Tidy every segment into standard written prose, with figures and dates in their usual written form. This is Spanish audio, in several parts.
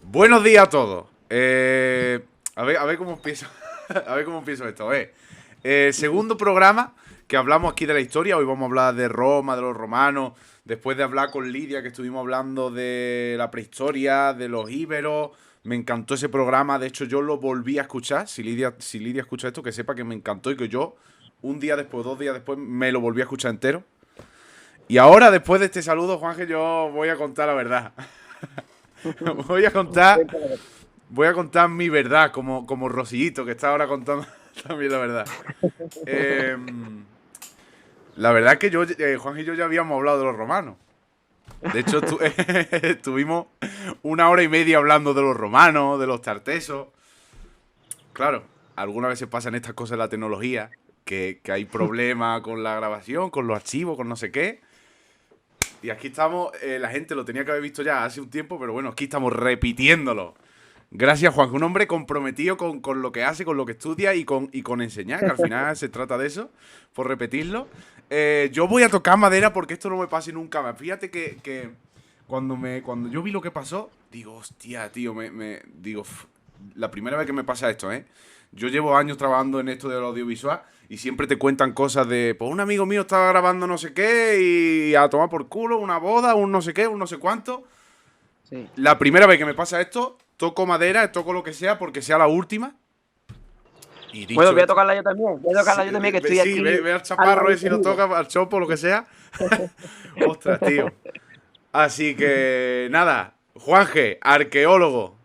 Buenos días a todos. A ver cómo empiezo. A ver cómo empiezo esto. Segundo programa que hablamos aquí de la historia. Hoy vamos a hablar de Roma, de los romanos. Después de hablar con Lidia, que estuvimos hablando de la prehistoria, de los íberos. Me encantó ese programa. De hecho, yo lo volví a escuchar. Si Lidia escucha esto, que sepa que me encantó y que yo, un día después, 2 días después, me lo volví a escuchar entero. Y ahora, después de este saludo, Juanje, yo voy a contar la verdad. Voy a contar mi verdad, como Rosillito, que está ahora contando también la verdad. Eh, la verdad es que Juan y yo ya habíamos hablado de los romanos. De hecho, estuvimos 1 hora y media hablando de los romanos, de los tartesos. Claro, algunas veces pasan estas cosas en la tecnología, que hay problemas con la grabación, con los archivos, con no sé qué. Y aquí estamos, la gente lo tenía que haber visto ya hace un tiempo, pero bueno, aquí estamos repitiéndolo. Gracias, Juan, un hombre comprometido con lo que hace, con lo que estudia y con enseñar, que al final se trata de eso, por repetirlo. Yo voy a tocar madera porque esto no me pase nunca más. Fíjate que cuando yo vi lo que pasó, digo, hostia, tío, digo, la primera vez que me pasa esto, ¿eh? Yo llevo años trabajando en esto del audiovisual y siempre te cuentan cosas de, pues un amigo mío estaba grabando no sé qué y a tomar por culo, una boda, un no sé qué, un no sé cuánto. Sí. La primera vez que me pasa esto, toco madera, toco lo que sea porque sea la última. Y dicho bueno, voy a tocarla yo también. Voy a tocarla yo también, que estoy aquí. Sí, ve al chaparro si lo toca, al chopo, lo que sea. Ostras, tío. Así que, nada. Juanje, arqueólogo.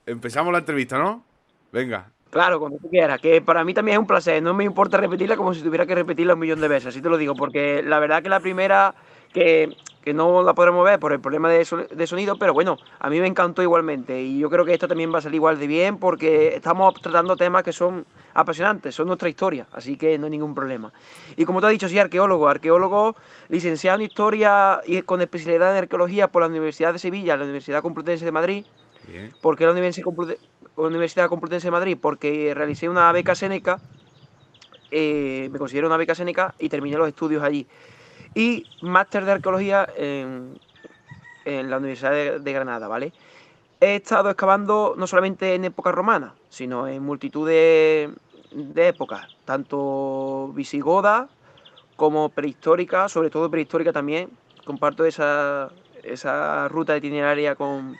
Empezamos la entrevista, ¿no? Venga. Claro, cuando tú quieras, que para mí también es un placer. No me importa repetirla como si tuviera que repetirla 1.000.000 de veces, así te lo digo, porque la verdad que la primera, que no la podremos ver por el problema de sonido, pero bueno, a mí me encantó igualmente. Y yo creo que esto también va a salir igual de bien, porque estamos tratando temas que son apasionantes, son nuestra historia, así que no hay ningún problema. Y como te has dicho, sí, arqueólogo licenciado en Historia y con especialidad en Arqueología por la Universidad de Sevilla, la Universidad Complutense de Madrid. Bien. ¿Por qué la Universidad Complutense de Madrid? Porque realicé una beca Séneca, me considero una beca Séneca y terminé los estudios allí. Y máster de Arqueología en la Universidad de Granada, ¿vale? He estado excavando no solamente en época romana, sino en multitud de épocas, tanto visigoda como prehistórica, sobre todo prehistórica también. Comparto esa ruta itineraria con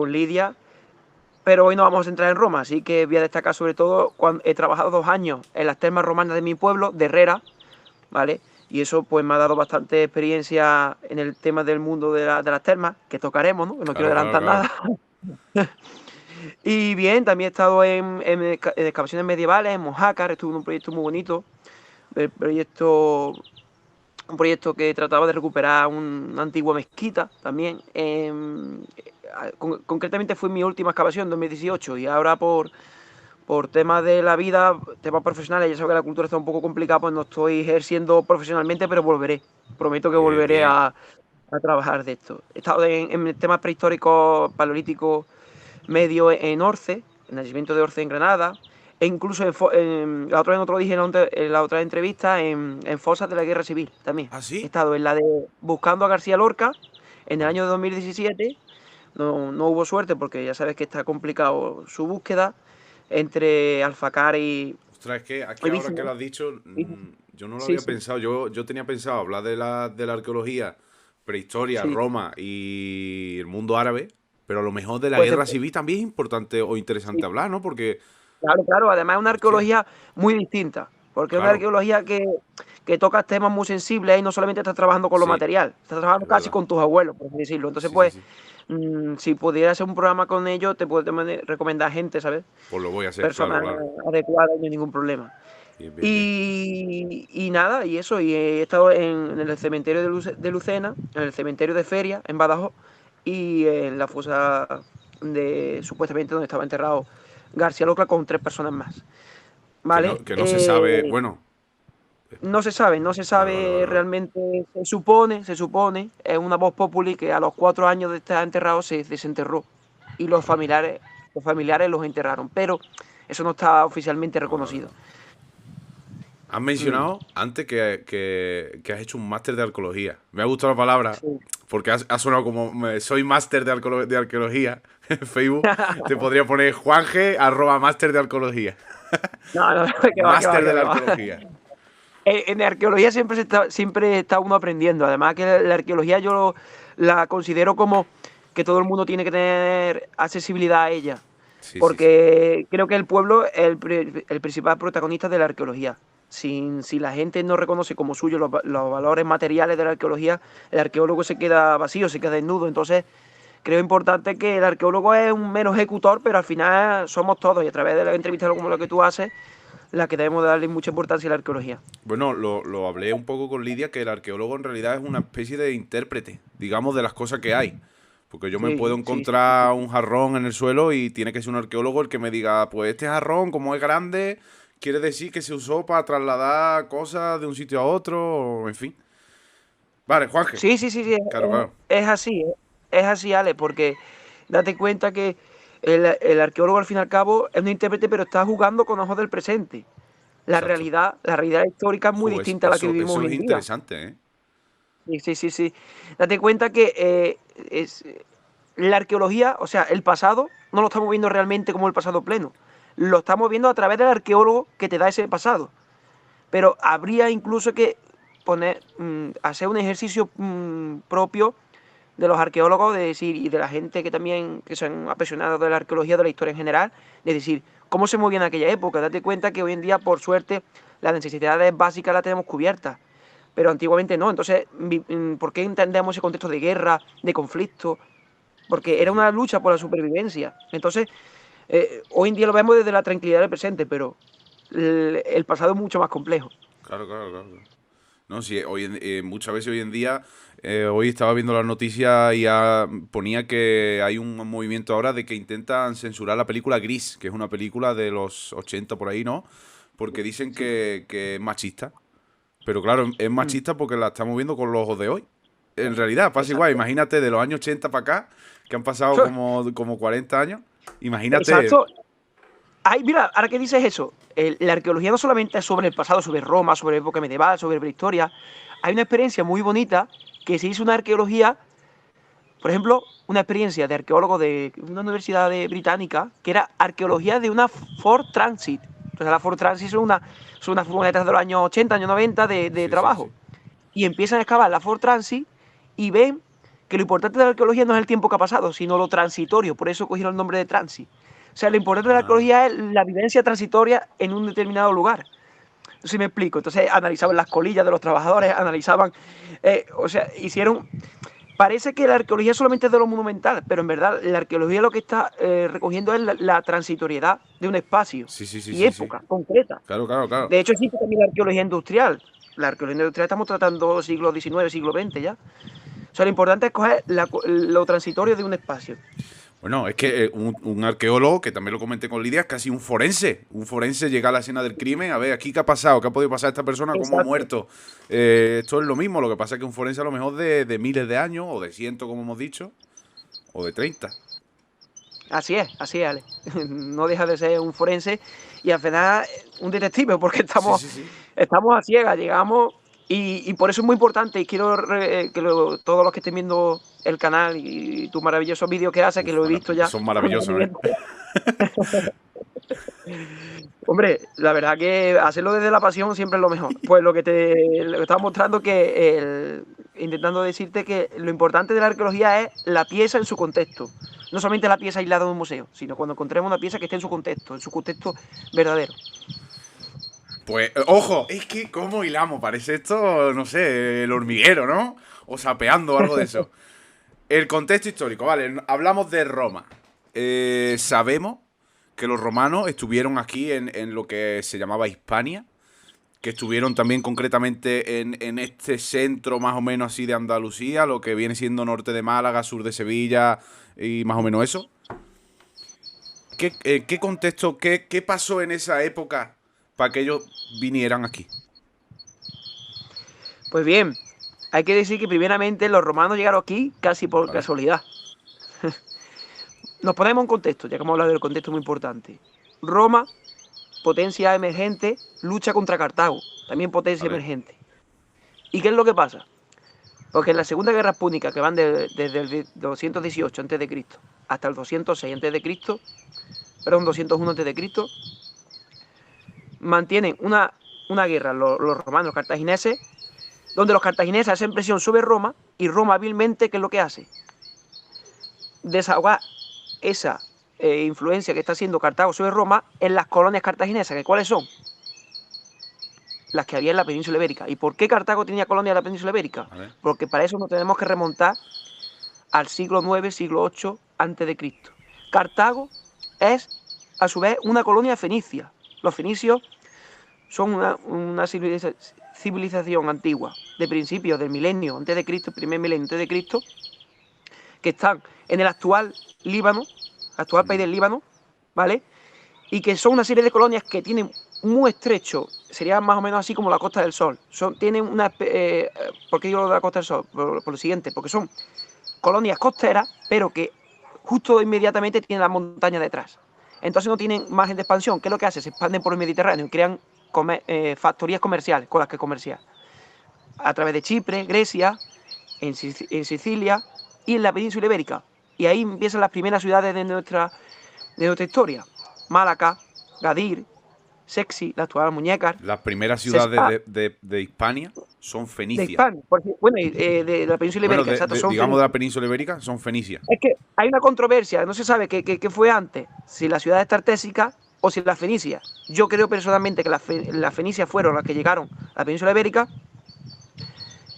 Lidia. Pero hoy nos vamos a centrar en Roma, así que voy a destacar sobre todo cuando he trabajado 2 años en las termas romanas de mi pueblo, de Herrera, ¿vale? Y eso pues me ha dado bastante experiencia en el tema del mundo de las termas, que tocaremos, ¿no? Que no quiero adelantar nada. Y bien, también he estado en excavaciones medievales, en Mojácar, estuve en un proyecto muy bonito, un proyecto que trataba de recuperar una antigua mezquita también. Concretamente fue mi última excavación en 2018 y ahora por temas de la vida, temas profesionales, ya sabes que la cultura está un poco complicada, pues no estoy ejerciendo profesionalmente, pero volveré. Prometo que volveré a trabajar de esto. He estado en temas prehistóricos, paleolíticos, medio en Orce, en el nacimiento de Orce en Granada, e incluso la otra vez no te lo dije en la otra entrevista, en fosas de la Guerra Civil también. ¿Ah, sí? He estado en la de Buscando a García Lorca en el año de 2017. No hubo suerte porque ya sabes que está complicado su búsqueda entre Alfacar y... Ostras, es que aquí ahora que lo has dicho, yo no lo había pensado. Yo tenía pensado hablar de la arqueología, prehistoria, Roma y el mundo árabe, pero a lo mejor de la guerra civil también es importante o interesante hablar, ¿no? Porque... Claro, además es una arqueología muy distinta, porque es una arqueología que toca temas muy sensibles y no solamente estás trabajando con lo material, estás trabajando casi con tus abuelos, por así decirlo. Entonces, si pudiera hacer un programa con ellos, te puedo recomendar gente, ¿sabes? Pues lo voy a hacer, personas adecuadas y no hay ningún problema. Bien. Y nada, y eso, y he estado en el cementerio de Lucena, en el cementerio de Feria, en Badajoz, y en la fosa supuestamente donde estaba enterrado García Lorca con 3 personas más. ¿Vale? Que no se sabe, bueno. No se sabe vale. Realmente, se supone, es una voz populi que a los 4 años de estar enterrado se desenterró y los familiares los enterraron, pero eso no está oficialmente reconocido. Has mencionado antes que has hecho un máster de arqueología. Me ha gustado la palabra Sí. porque ha sonado como soy máster de arqueología. En Facebook te podría poner Juanje @máster de arqueología. No, no, que va, que va, Máster de que la va. arqueología. En arqueología siempre está uno aprendiendo. Además que la arqueología la considero como que todo el mundo tiene que tener accesibilidad a ella. Sí, sí, sí. Porque creo que el pueblo es el principal protagonista de la arqueología. Si la gente no reconoce como suyo los valores materiales de la arqueología, el arqueólogo se queda vacío, se queda desnudo. Entonces, creo importante que el arqueólogo es un mero ejecutor, pero al final somos todos, y a través de las entrevistas como lo que tú haces, la que debemos darle mucha importancia a la arqueología. Bueno, lo hablé un poco con Lidia, que el arqueólogo en realidad es una especie de intérprete, digamos, de las cosas que hay. Porque yo me puedo Sí, sí, sí, encontrar un jarrón en el suelo y tiene que ser un arqueólogo el que me diga, pues este jarrón, como es grande, quiere decir que se usó para trasladar cosas de un sitio a otro, o en fin. Vale, Juanje. sí, sí, sí, sí, Claro, claro. es así, Ale, porque date cuenta que el arqueólogo al fin y al cabo es un intérprete, pero está jugando con ojos del presente. Exacto. La realidad histórica es muy Pues distinta a la que vivimos eso hoy es en día. interesante, ¿eh? Sí, sí, sí, sí. Date cuenta que la arqueología, o sea, el pasado, no lo estamos viendo realmente como el pasado pleno. Lo estamos viendo a través del arqueólogo que te da ese pasado. Pero habría incluso que hacer un ejercicio propio de los arqueólogos, de decir, y de la gente que también, que son apasionados de la arqueología, de la historia en general, de decir, cómo se movía en aquella época. Date cuenta que hoy en día, por suerte, las necesidades básicas las tenemos cubiertas, pero antiguamente no. Entonces, ¿por qué entendemos ese contexto de guerra, de conflicto? Porque Sí, era sí. una lucha por la supervivencia. Entonces, hoy en día lo vemos desde la tranquilidad del presente, pero el pasado es mucho más complejo. Claro, claro, claro. No, sí, muchas veces hoy en día, hoy estaba viendo las noticias y ponía que hay un movimiento ahora de que intentan censurar la película Gris, que es una película de los 80 por ahí, ¿no? Porque dicen Sí. que es machista. Pero claro, es Mm, machista porque la estamos viendo con los ojos de hoy. En realidad, pasa igual. exacto. Imagínate de los años 80 para acá, que han pasado como 40 años. Imagínate. Exacto. Ay, mira, ahora que dices eso, la arqueología no solamente es sobre el pasado, sobre Roma, sobre época medieval, sobre prehistoria. Hay una experiencia muy bonita que se hizo una arqueología, por ejemplo, una experiencia de arqueólogo de una universidad británica, que era arqueología de una Ford Transit. O sea, la Ford Transit son unas furgonetas de los años 80, años 90 de Sí, sí, sí. trabajo. Y empiezan a excavar la Ford Transit y ven que lo importante de la arqueología no es el tiempo que ha pasado, sino lo transitorio. Por eso cogieron el nombre de Transit. O sea, lo importante de la Ah, arqueología es la vivencia transitoria en un determinado lugar. No sé si me explico. Entonces analizaban las colillas de los trabajadores, analizaban, o sea, hicieron... Parece que la arqueología solamente es de lo monumental, pero en verdad la arqueología lo que está recogiendo es la transitoriedad de un espacio sí, sí, sí, y sí, sí. época concreta. Claro, claro, claro. De hecho, existe también la arqueología industrial. La arqueología industrial estamos tratando siglo XIX, siglo XX ya. O sea, lo importante es coger lo transitorio de un espacio. Bueno, es que un arqueólogo, que también lo comenté con Lidia, es casi un forense. Un forense llega a la escena del crimen, a ver, aquí qué ha pasado, qué ha podido pasar a esta persona, cómo ha Exacto. muerto. Esto es lo mismo, lo que pasa es que un forense a lo mejor de miles de años, o de cientos, como hemos dicho, o de 30. Así es, Ale. No deja de ser un forense y al final un detective, porque Sí, sí, sí. estamos a ciegas, llegamos y por eso es muy importante y quiero que todos los que estén viendo el canal y tu maravilloso vídeo que haces, que Uf, lo he visto ya son con maravillosos, ¿eh? detenimiento. Hombre, la verdad que hacerlo desde la pasión siempre es lo mejor. Pues lo que estaba mostrando intentando decirte que lo importante de la arqueología es la pieza en su contexto. No solamente la pieza aislada de un museo, sino cuando encontremos una pieza que esté en su contexto verdadero. Pues, ojo, es que cómo hilamos, parece esto, no sé, el hormiguero, ¿no? O sapeando o algo de eso. El contexto histórico, vale, hablamos de Roma. Sabemos que los romanos estuvieron aquí en lo que se llamaba Hispania, que estuvieron también concretamente en este centro más o menos así de Andalucía, lo que viene siendo norte de Málaga, sur de Sevilla y más o menos eso. ¿Qué contexto, qué pasó en esa época para que ellos vinieran aquí? Pues bien, hay que decir que primeramente los romanos llegaron aquí casi por ¿Vale? casualidad. Nos ponemos en contexto, ya que hemos hablado del contexto muy importante. Roma, potencia emergente, lucha contra Cartago. también potencia A ver. emergente. ¿Y qué es lo que pasa? Porque en la Segunda Guerra Púnica, que van desde el 218 a.C. hasta el 206 a.C., perdón, 201 a.C., mantienen una guerra, los romanos, los cartagineses, donde los cartagineses hacen presión sobre Roma, y Roma hábilmente, ¿qué es lo que hace? Desahogar esa influencia que está haciendo Cartago sobre Roma en las colonias cartaginesas, que ¿cuáles son? Las que había en la península ibérica. ¿Y por qué Cartago tenía colonias en la península ibérica? Porque para eso nos tenemos que remontar al siglo IX, siglo VIII a.C. Cartago es, a su vez, una colonia fenicia. Los fenicios son una civilización antigua, de principios del milenio antes de Cristo, primer milenio antes de Cristo, que están en el actual Líbano, actual país del Líbano, ¿vale? Y que son una serie de colonias que tienen muy estrecho, sería más o menos así como la Costa del Sol. Tienen una... ¿por qué digo lo de la Costa del Sol? Por lo siguiente, porque son colonias costeras, pero que justo inmediatamente tienen la montaña detrás. Entonces no tienen margen de expansión. ¿Qué es lo que hace? Se expanden por el Mediterráneo y crean factorías comerciales con las que comerciar. A través de Chipre, Grecia, en Sicilia y en la península ibérica. Y ahí empiezan las primeras ciudades de nuestra historia. Málaga, Gadir, Sexi, la actual Muñecas. Las primeras ciudades de Hispania son De fenicias. Hispania, bueno, de la península Bueno, ibérica, exacto, son digamos de fenicias. la península ibérica, son fenicias. Es que hay una controversia, no se sabe qué fue antes, si las ciudades tartésicas o si las fenicias. Yo creo personalmente que las fenicias fueron las que llegaron a la península ibérica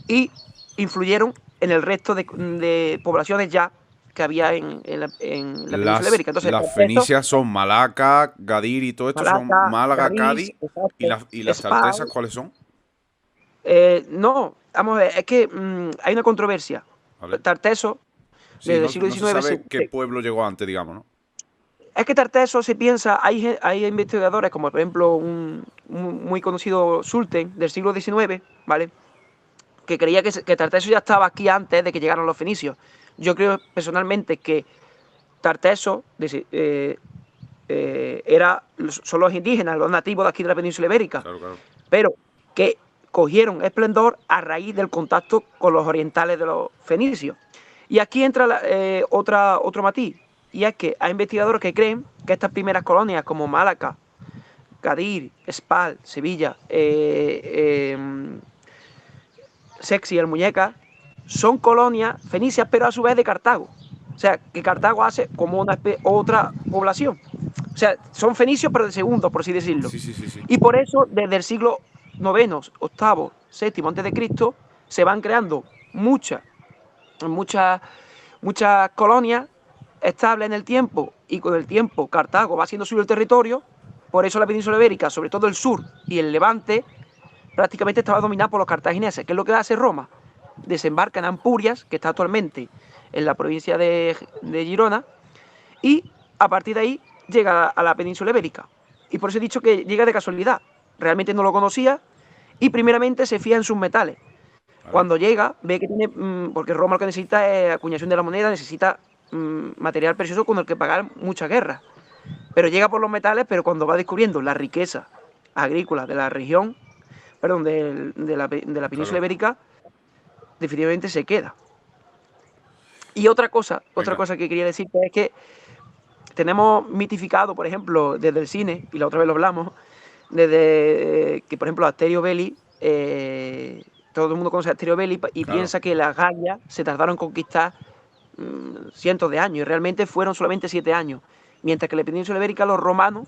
y influyeron en el resto de poblaciones ya que había en la península ibérica. Entonces, Las fenicias son Malaca, Gadir y todo esto son Malaca, Málaga, Cádiz, Cádiz. ¿Y las Spa. tartesas cuáles son? No, vamos a ver, es que hay una controversia. ¿Vale? Tarteso, Sí, desde el no, siglo no se XIX, sabe qué pueblo llegó antes, digamos, ¿no? es que Tarteso se piensa, hay investigadores como por ejemplo un muy conocido Sulten del siglo XIX, ¿vale? Que creía que Tarteso ya estaba aquí antes de que llegaran los fenicios. Yo creo personalmente que Tarteso son los indígenas, los nativos de aquí de la península ibérica, Claro, claro. pero que cogieron esplendor a raíz del contacto con los orientales de los fenicios. Y aquí entra otro matiz, y es que hay investigadores que creen que estas primeras colonias como Málaga, Gadir, Spal, Sevilla, Sexy, el Muñeca, son colonias fenicias, pero a su vez de Cartago. O sea, que Cartago hace como otra población. O sea, son fenicios, pero de segundo, por así decirlo. Sí, sí, sí, sí. Y por eso, desde el siglo IX, VIII, VII antes de Cristo, se van creando muchas colonias estables en el tiempo, y con el tiempo Cartago va haciendo suyo el territorio. Por eso la península ibérica, sobre todo el sur y el levante, prácticamente estaba dominada por los cartagineses. ¿Qué es lo que hace Roma? Desembarca en Ampurias, que está actualmente en la provincia de Girona, y a partir de ahí llega a la península ibérica. Y por eso he dicho que llega de casualidad. Realmente no lo conocía y primeramente se fía en sus metales. ¿Vale? Cuando llega, ve que tiene, porque Roma lo que necesita es acuñación de la moneda, necesita material precioso con el que pagar muchas guerras. Pero llega por los metales, pero cuando va descubriendo la riqueza agrícola de la región, perdón, de la península Claro. ibérica, definitivamente se queda. Y otra cosa que quería decirte es que tenemos mitificado, por ejemplo, desde el cine, y la otra vez lo hablamos, desde que, por ejemplo, Asterio Belli, todo el mundo conoce a Asterio Belli y Claro. piensa que las Gallias se tardaron en conquistar cientos de años, y realmente fueron solamente 7 años. Mientras que en la península ibérica los romanos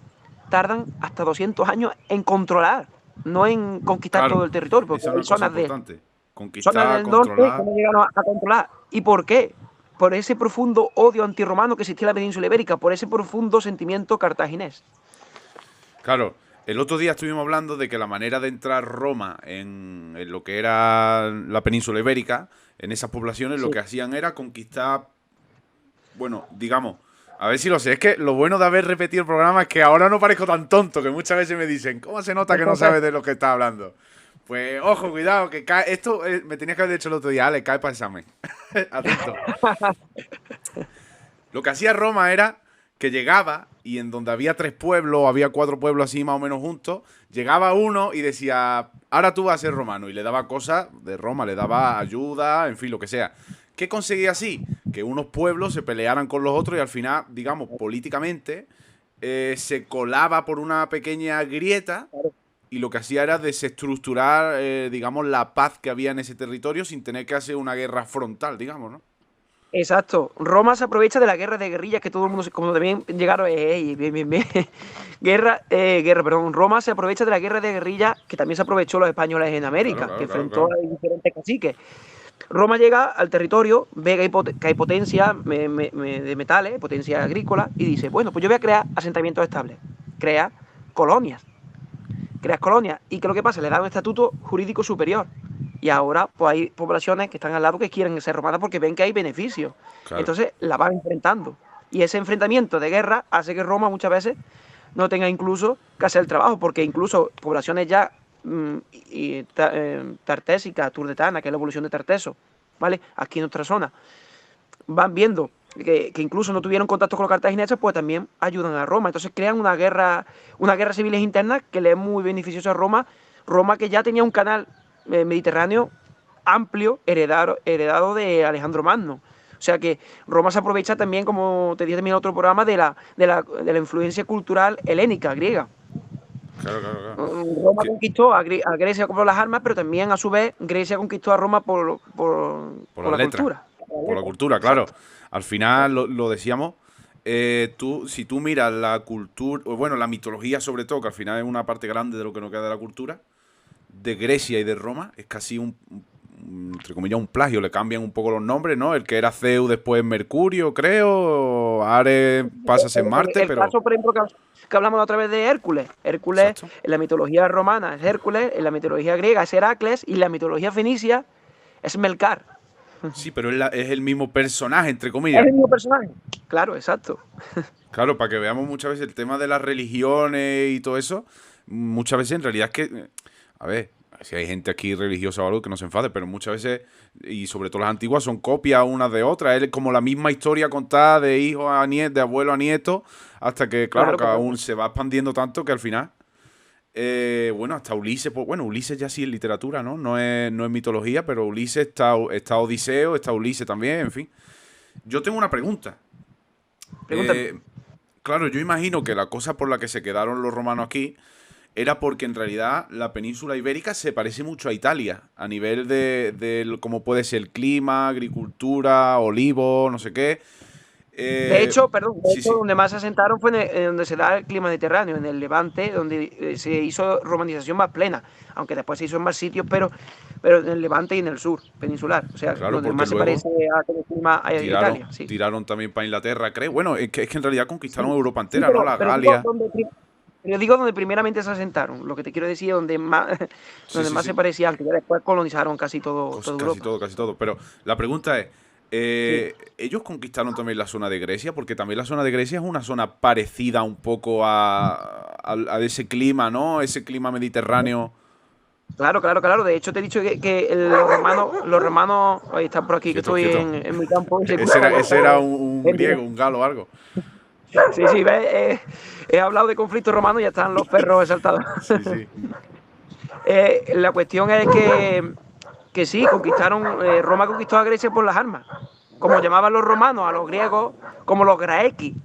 tardan hasta 200 años en controlar, no en conquistar Claro. todo el territorio, porque Esa es hay una cosa zonas importante. zonas Conquistar, del norte que controlar. no llegaron a controlar. ¿Y por qué? Por ese profundo odio antirromano que existía en la península ibérica, por ese profundo sentimiento cartaginés. Claro, el otro día estuvimos hablando de que la manera de entrar Roma en lo que era la península ibérica, en esas poblaciones, Sí. lo que hacían era conquistar, bueno, digamos, a ver si lo sé. Es que lo bueno de haber repetido el programa es que ahora no parezco tan tonto, que muchas veces me dicen, ¿cómo se nota que no sabes de lo que estás hablando? Pues, ojo, cuidado, que cae, esto me tenías que haber dicho el otro día, Ale, cae para examen. Atento. Lo que hacía Roma era que llegaba y en donde había 3 pueblos, había 4 pueblos así más o menos juntos, llegaba uno y decía, ahora tú vas a ser romano. Y le daba cosas de Roma, le daba ayuda, en fin, lo que sea. ¿Qué conseguía así? Que unos pueblos se pelearan con los otros y al final, digamos, políticamente, se colaba por una pequeña grieta y lo que hacía era desestructurar, digamos, la paz que había en ese territorio sin tener que hacer una guerra frontal, digamos, ¿no? Exacto. Roma se aprovecha de la guerra de guerrillas que todo el mundo, como también llegaron, bien, bien, bien. Perdón. Roma se aprovecha de la guerra de guerrillas que también se aprovechó los españoles en Claro, América, que claro, claro, enfrentó claro. a diferentes caciques. Roma llega al territorio, ve que hay potencia de metales, potencia agrícola, y dice, bueno, pues yo voy a crear asentamientos estables. Crea colonias. Creas colonias. ¿Y qué es lo que pasa? Le da un estatuto jurídico superior. Y ahora pues hay poblaciones que están al lado que quieren ser romanas porque ven que hay beneficios. Claro. Entonces la van enfrentando. Y ese enfrentamiento de guerra hace que Roma muchas veces no tenga incluso que hacer el trabajo, porque incluso poblaciones ya tartésicas, turdetanas, que es la evolución de Tarteso, ¿vale? Aquí en nuestra zona, van viendo que incluso no tuvieron contacto con los cartagineses, pues también ayudan a Roma. Entonces crean una guerra civiles internas que le es muy beneficiosa a Roma. Roma que ya tenía un canal mediterráneo amplio, heredado de Alejandro Magno. O sea que Roma se aprovecha también, como te dije también en otro programa, de la influencia cultural helénica, griega. Claro, claro, claro. Roma Que, conquistó a Grecia por las armas, pero también a su vez Grecia conquistó a Roma por por las la letras, cultura. por la cultura, claro. Exacto. Al final lo decíamos. Si tú miras la cultura, o bueno, la mitología sobre todo, que al final es una parte grande de lo que nos queda de la cultura, de Grecia y de Roma, es casi entre comillas, un plagio. Le cambian un poco los nombres, ¿no? El que era Zeus después Mercurio, creo. Ares pasa a ser Marte, El pero... caso, por ejemplo, que hablamos la otra vez de Hércules. Hércules Exacto. en la mitología romana es Hércules, en la mitología griega es Heracles y en la mitología fenicia es Melcar. Sí, pero es el mismo personaje, entre Es comillas. el mismo personaje. Claro, exacto. Claro, para que veamos muchas veces el tema de las religiones y todo eso, muchas veces en realidad es que, a ver, si hay gente aquí religiosa o algo que no se enfade, pero muchas veces, y sobre todo las antiguas, son copias unas de otras. Es como la misma historia contada de hijo a nieto, de abuelo a nieto, hasta que, claro, Claro, cada claro. uno se va expandiendo tanto que al final, bueno, hasta Ulises, pues, bueno, Ulises ya sí es literatura, ¿no? No es mitología, pero Ulises está Odiseo, está Ulises también, en fin. Yo tengo una pregunta. Pregúntame. Eh, Claro, yo imagino que la cosa por la que se quedaron los romanos aquí era porque en realidad la península ibérica se parece mucho a Italia, a nivel de cómo puede ser el clima, agricultura, olivos, no sé qué. De hecho, perdón, de Sí, hecho, sí. donde más se asentaron fue en donde se da el clima mediterráneo, en el Levante, donde se hizo romanización más plena, aunque después se hizo en más sitios, pero en el Levante y en el sur peninsular, o sea, Claro, donde porque más se luego parece a el clima a tiraron, Italia, sí. tiraron también para Inglaterra, creo. Bueno, es que en realidad conquistaron Sí, Europa sí, entera, ¿no? La Galia. pero digo donde primeramente se asentaron. Lo que te quiero decir es donde más, Sí, donde sí, más se sí. parecía, aunque ya después colonizaron casi toda Casi Europa. todo, casi todo. Pero la pregunta es, Sí. ¿ellos conquistaron también la zona de Grecia? Porque también la zona de Grecia es una zona parecida un poco a ese clima, ¿no? Ese clima mediterráneo. Claro, claro, claro. De hecho, te he dicho que los romanos, ahí están por aquí, que Quieto, estoy quieto. en mi campo y se Ese escucha era, allá ese atrás era un gente. griego, un galo o algo. Sí, sí, ves, he hablado de conflicto romano y ya están los perros exaltados. Sí, sí. La cuestión es que sí, Roma conquistó a Grecia por las armas. Como llamaban los romanos a los griegos, como los graequi,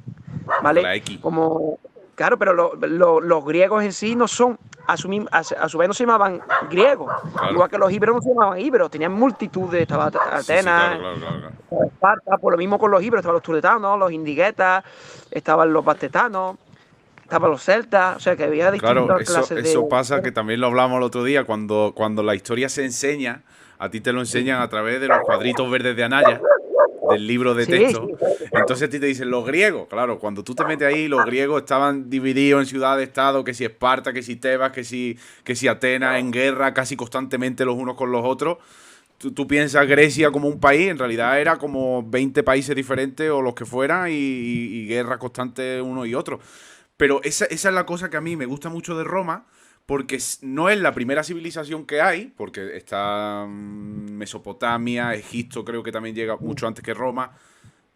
Los ¿vale? Graeki. Como, claro, pero los griegos en sí no son, a su vez no se llamaban griegos, Claro. igual que los íberos no se llamaban íberos, tenían multitud estaba Sí, sí, claro, Atenas, claro, claro, claro. estaba Esparta, por lo mismo con los íberos, estaban los turetanos, los indiguetas, estaban los bastetanos, estaban los celtas, o sea que había Claro, distintas clases de... eso pasa que también lo hablamos el otro día, cuando la historia se enseña, a ti te lo enseñan a través de los cuadritos verdes de Anaya, del libro de Sí, texto. sí, Entonces a ti te dicen los griegos, claro, cuando tú te metes ahí, los griegos estaban divididos en ciudades-estado, que si Esparta, que si Tebas, que si Atenas, en guerra casi constantemente los unos con los otros. Tú piensas Grecia como un país, en realidad era como 20 países diferentes o los que fueran y guerra constante uno y otro. Pero esa es la cosa que a mí me gusta mucho de Roma, porque no es la primera civilización que hay, porque está Mesopotamia, Egipto creo que también llega mucho antes que Roma,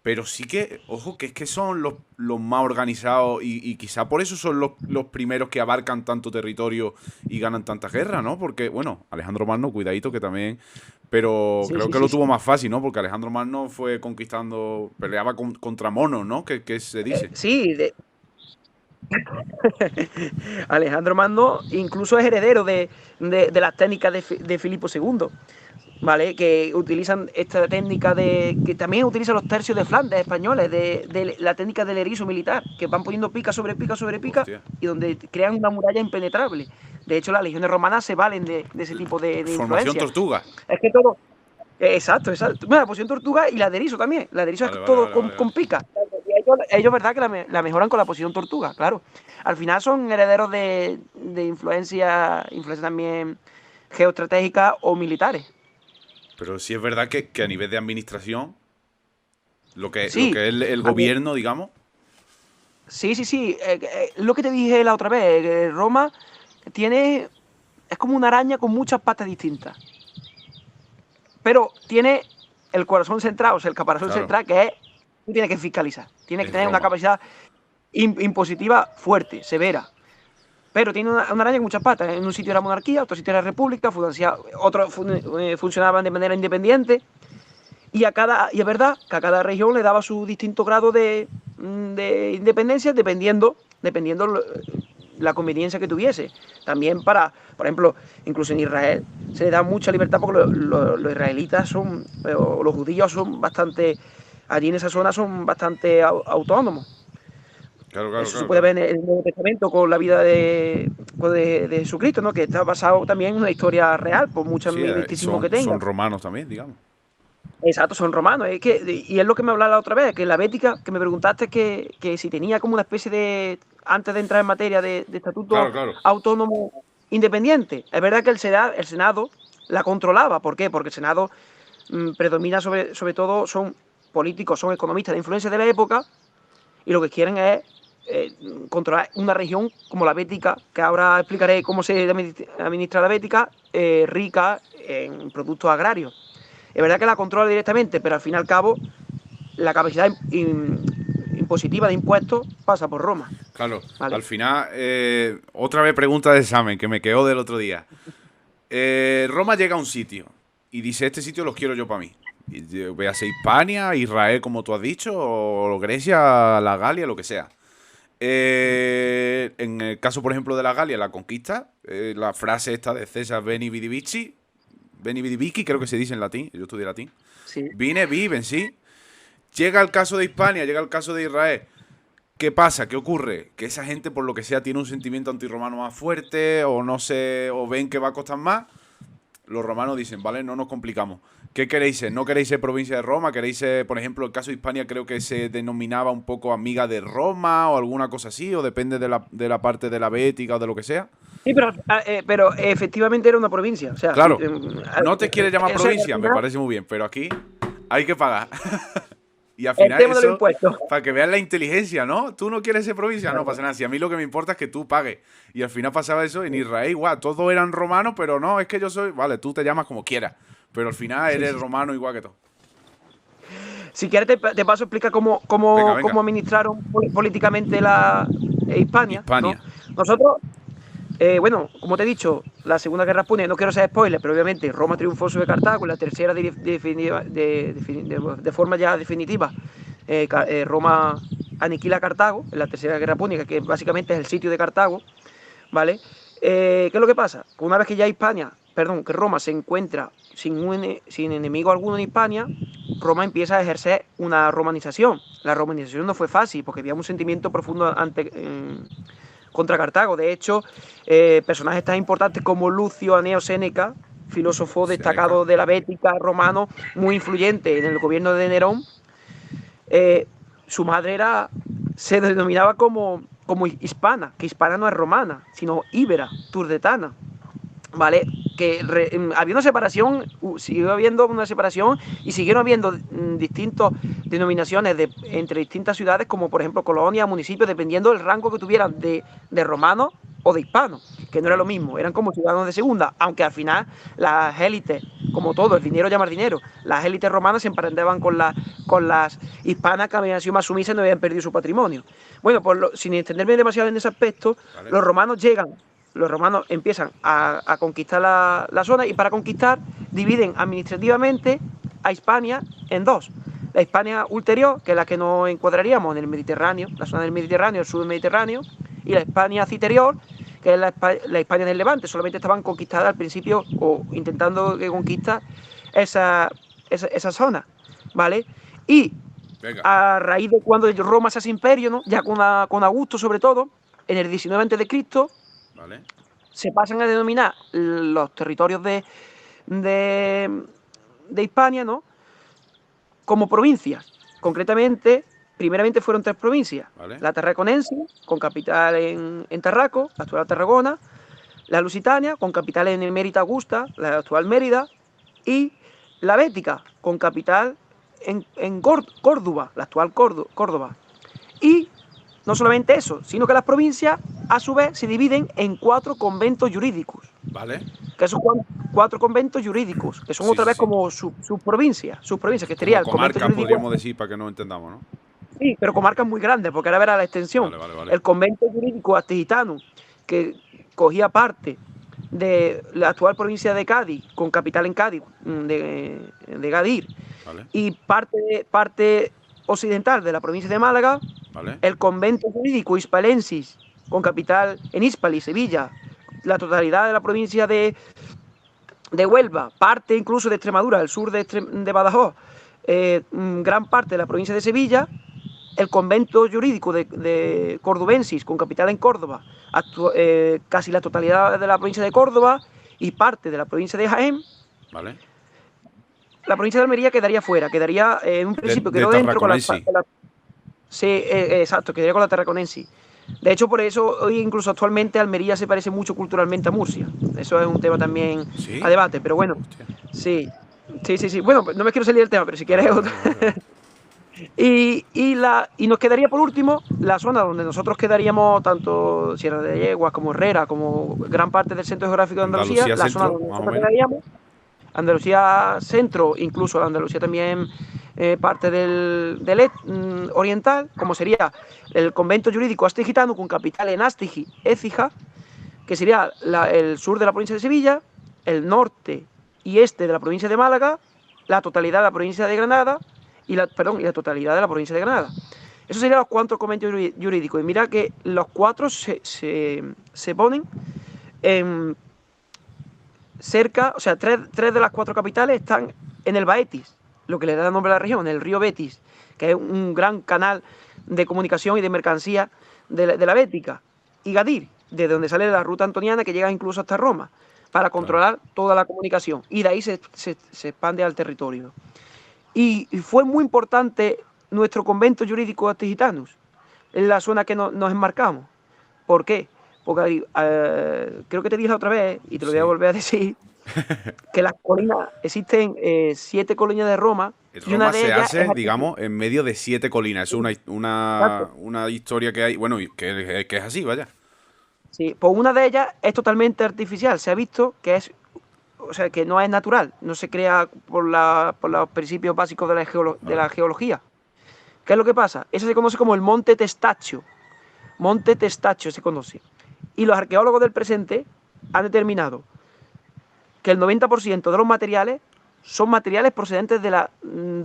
Pero sí que, ojo, que es que son los más organizados y quizá por eso son los primeros que abarcan tanto territorio y ganan tanta guerra, ¿no? Porque, bueno, Alejandro Magno, cuidadito que también... Pero Sí, creo sí, que sí, lo tuvo sí. más fácil, ¿no? Porque Alejandro Magno fue conquistando, peleaba contra monos, ¿no? Que se dice. Sí, Alejandro Magno incluso es heredero de las técnicas de Filipo II, ¿vale? Que utilizan esta técnica que también utilizan los tercios de Flandes españoles, de la técnica del erizo militar, que van poniendo pica sobre pica sobre pica Hostia. y donde crean una muralla impenetrable. De hecho, las legiones romanas se valen de ese tipo de Formación influencia. tortuga. Es que todo, exacto, exacto. Bueno, la posición tortuga y la de erizo también. La de erizo es Vale, vale, todo vale, vale, vale. con pica. Y ellos, verdad, que la mejoran con la posición tortuga, claro. Al final son herederos de influencia también geoestratégica o militares. Pero sí es verdad que a nivel de administración, lo Sí, que es el a ver, gobierno, digamos, sí, sí, sí. Lo que te dije la otra vez, Roma tiene, es como una araña con muchas patas distintas. Pero tiene el corazón central, o sea, el caparazón claro, central, que es, tú tienes que fiscalizar. Tienes que es tener una Roma. capacidad impositiva fuerte, severa. Pero tiene una araña con muchas patas. En un sitio era monarquía, otro sitio era república, otros funcionaban de manera independiente. Y es verdad que a cada región le daba su distinto grado de independencia dependiendo la conveniencia que tuviese. También por ejemplo, incluso en Israel se le da mucha libertad porque los israelitas o los judíos son bastante, allí en esa zona son bastante autónomos. Claro, claro, Eso se claro, puede claro. ver en el Nuevo Testamento con la vida de Jesucristo, ¿no? Que está basado también en una historia real, por mucho Sí, misticismo que son tenga. romanos también, digamos. Exacto, son romanos. Y es lo que me hablaba la otra vez, que la Bética, que me preguntaste que si tenía como una especie de, antes de entrar en materia de estatuto Claro, claro. autónomo independiente. Es verdad que el Senado la controlaba. ¿Por qué? Porque el Senado predomina sobre todo, son políticos, son economistas de influencia de la época y lo que quieren es eh, controlar una región como la Bética, que ahora explicaré cómo se administra la Bética, rica en productos agrarios. Es verdad que la controla directamente, pero al fin y al cabo la capacidad impositiva de impuestos pasa por Roma, Claro, ¿vale? al final, otra vez pregunta de examen que me quedó del otro día. Roma llega a un sitio y dice, este sitio los quiero yo para mí. Y véase Hispania, Israel, como tú has dicho, o Grecia, la Galia, lo que sea. En el caso, por ejemplo, de la Galia, la conquista, la frase esta de César Beni Vidi Vici, creo que se dice en latín, yo estudié latín. Sí. Vine, vi, vencí. Llega el caso de Hispania, llega el caso de Israel. ¿Qué pasa? ¿Qué ocurre? Que esa gente, por lo que sea, tiene un sentimiento antirromano más fuerte, o no sé, o ven que va a costar más. Los romanos dicen, vale, no nos complicamos. ¿Qué queréis ser? ¿No queréis ser provincia de Roma? ¿Queréis ser, por ejemplo, el caso de Hispania creo que se denominaba un poco amiga de Roma o alguna cosa así? ¿O depende de la parte de la Bética o de lo que sea? Sí, pero efectivamente era una provincia. O sea, sí, Claro, no te quieres llamar eso al provincia, me final, parece muy bien, pero aquí hay que pagar. Y al el final tema de los eso, impuestos. para que veas la inteligencia, ¿no? Tú no quieres ser provincia, no Claro, pasa nada. Si a mí lo que me importa es que tú pagues. Y al final pasaba eso en Israel, igual, todos eran romanos, pero no, es que yo soy, vale, tú te llamas como quieras, pero al final sí, eres sí. romano igual que tú. Si quieres, te paso a explicar cómo, Venga, cómo, venga. cómo administraron políticamente la Hispania, ¿no? Hispania. Nosotros, bueno, como te he dicho, la Segunda Guerra Púnica, no quiero ser spoiler, pero obviamente Roma triunfó sobre Cartago, la tercera de forma ya definitiva, Roma aniquila Cartago en la Tercera Guerra Púnica, que básicamente es el sitio de Cartago, ¿vale? ¿Qué es lo que pasa? Que una vez que ya que Roma se encuentra sin enemigo alguno en Hispania, Roma empieza a ejercer una romanización. La romanización no fue fácil porque había un sentimiento profundo contra Cartago. De hecho, personajes tan importantes como Lucio Aneo Séneca, filósofo Seneca. destacado de la Bética romano, muy influyente en el gobierno de Nerón, eh, su madre se denominaba como hispana, que hispana no es romana, sino íbera, turdetana. ¿Vale? Había una separación, siguió habiendo una separación y siguieron habiendo distintas denominaciones entre distintas ciudades, como por ejemplo colonias, municipios, dependiendo del rango que tuvieran de romano o de hispanos, que no era lo mismo, eran como ciudadanos de segunda, aunque al final las élites, como todo, el dinero llama dinero, las élites romanas se emparendaban con las hispanas que habían sido más sumisas y no habían perdido su patrimonio. Bueno, pues sin extenderme demasiado en ese aspecto, Vale. los romanos empiezan a conquistar la zona, y para conquistar dividen administrativamente a Hispania en dos. La Hispania ulterior, que es la que nos encuadraríamos en el Mediterráneo, la zona del Mediterráneo, el sur del Mediterráneo, y la Hispania citerior, que es la Hispania del Levante. Solamente estaban conquistadas al principio, o intentando que conquista esa zona, ¿vale? Y Venga. a raíz de cuando Roma se hace imperio, ¿no? Ya con Augusto sobre todo, en el 19 a.C., Vale. se pasan a denominar los territorios de, de Hispania, ¿no?, como provincias. Concretamente, primeramente fueron 3 provincias. Vale. La Tarraconense, con capital en Tarraco, la actual Tarragona; la Lusitania, con capital en Mérida Augusta, la actual Mérida; y la Bética, con capital en Córdoba, la actual Córdoba. Y no solamente eso, sino que las provincias, a su vez, se dividen en 4 conventos jurídicos. Vale. Que son 4 conventos jurídicos, que son Sí, otra sí, vez sí. como subprovincias, que sería Como el convento comarcas, jurídico. podríamos decir, para que nos entendamos, ¿no? Sí, pero comarcas muy grandes, porque ahora verá la extensión. Vale, vale, vale. El convento jurídico astillitano, que cogía parte de la actual provincia de Cádiz, con capital en Cádiz, de Gadir, Vale. y parte occidental de la provincia de Málaga. Vale. El convento jurídico hispalensis, con capital en Hispali, Sevilla. La totalidad de la provincia de Huelva, parte incluso de Extremadura, el sur de Badajoz, gran parte de la provincia de Sevilla. El convento jurídico de Cordobensis, con capital en Córdoba, casi la totalidad de la provincia de Córdoba y parte de la provincia de Jaén. Vale. La provincia de Almería quedaría fuera, quedaría en un principio De quedó dentro con Tarraconense. sí, exacto, quedaría con la Tarraconense. De hecho, por eso hoy incluso actualmente Almería se parece mucho culturalmente a Murcia. Eso es un tema también a ¿Sí? debate, pero bueno, Hostia. sí. Sí. Bueno, no me quiero salir del tema, pero si Vale, quieres vale, otro. vale, vale. Y nos quedaría por último la zona donde nosotros quedaríamos, tanto Sierra de Yeguas como Herrera, como gran parte del centro geográfico de Andalucía, Andalucía la zona centro, donde más o nosotros menos. quedaríamos, Andalucía centro, incluso Andalucía también parte del oriental, como sería el convento jurídico astigitano, con capital en Astigi, Écija, que sería el sur de la provincia de Sevilla, el norte y este de la provincia de Málaga, la totalidad de la provincia de Granada y la totalidad de la provincia de Granada. Esos serían los 4 conventos jurídicos. Y mira que los 4 se ponen en cerca, o sea, 3 de las 4 capitales están en el Baetis, lo que le da nombre a la región, el río Betis, que es un gran canal de comunicación y de mercancía de la Bética. Y Gadir, de donde sale la ruta antoniana, que llega incluso hasta Roma, para Claro. controlar toda la comunicación. Y de ahí se expande al territorio. Y fue muy importante nuestro convento jurídico Astigitanus, en la zona que nos enmarcamos. ¿Por qué? Porque creo que te dije otra vez, y te lo voy a Sí. volver a decir, que las colinas, existen 7 colinas de Roma, y una Roma de se ellas es hace, digamos, en medio de 7 colinas. Es Exacto. una historia que hay, bueno, y que es así, vaya. Sí, pues una de ellas es totalmente artificial. Se ha visto que es, o sea, que no es natural, no se crea por los principios básicos de Vale. la geología. ¿Qué es lo que pasa? Eso se conoce como el Monte Testaccio. Monte Testaccio se conoce. Y los arqueólogos del presente han determinado que el 90% de los materiales son materiales procedentes de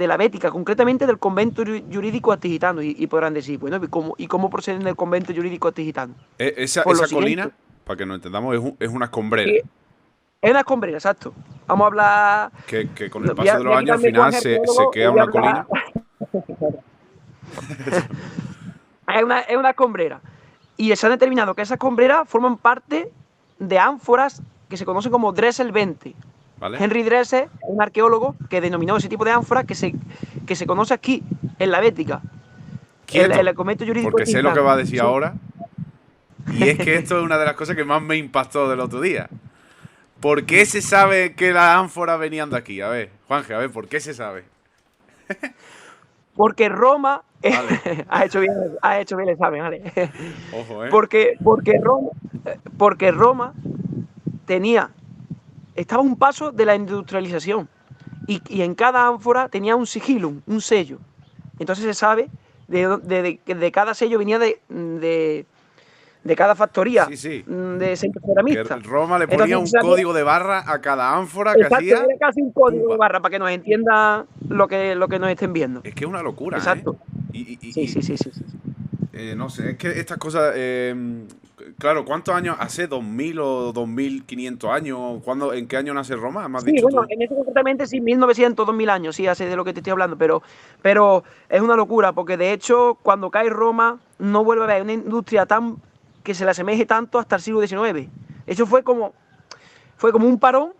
la Bética, concretamente del convento jurídico astigitano. Y podrán decir, bueno, ¿y cómo proceden del convento jurídico astigitano? Esa, Por lo esa siguiente, colina, para que nos entendamos, es una escombrera. sí, es una escombrera, exacto. Vamos a hablar. Que con el Voy paso a, de voy los a años al quitarme el final guaje se arqueólogo y queda voy a una hablar. colina. Es una escombrera. Y se ha determinado que esas escombreras forman parte de ánforas que se conocen como Dressel 20. ¿Vale? Henry Dressel, un arqueólogo que denominó ese tipo de ánfora que se conoce aquí, en la Bética, Quieto, el convento jurídico porque sé lo que tigitano. va a decir Sí. ahora. Y es que esto es una de las cosas que más me impactó del otro día. ¿Por qué se sabe que las ánforas venían de aquí? A ver, Juanje, a ver, ¿por qué se sabe? Porque Roma Vale. Has hecho bien el examen, ¿vale? Ojo, ¿eh? Porque Roma estaba a un paso de la industrialización y en cada ánfora tenía un sigilum, un sello. Entonces se sabe de cada sello venía de cada factoría Sí, sí. de sello Que ceramista. Roma le ponía Entonces un se sabe, código de barra a cada ánfora que exacto, hacía. era casi un código de Pumba. barra para que nos entienda lo que nos estén viendo. Es que es una locura, ¿eh? Exacto. Y, y- Sí, y- sí, sí, sí, sí. no sé, es que estas cosas. Claro, ¿cuántos años? ¿Hace 2000 o 2500 años? ¿En qué año nace Roma? ¿Me has Sí, dicho bueno, tú? en eso concretamente sí, 1900, 2000 años, sí, hace de lo que te estoy hablando, pero es una locura, porque de hecho, cuando cae Roma, no vuelve a haber una industria tan que se le asemeje tanto hasta el siglo XIX. Eso fue como un parón,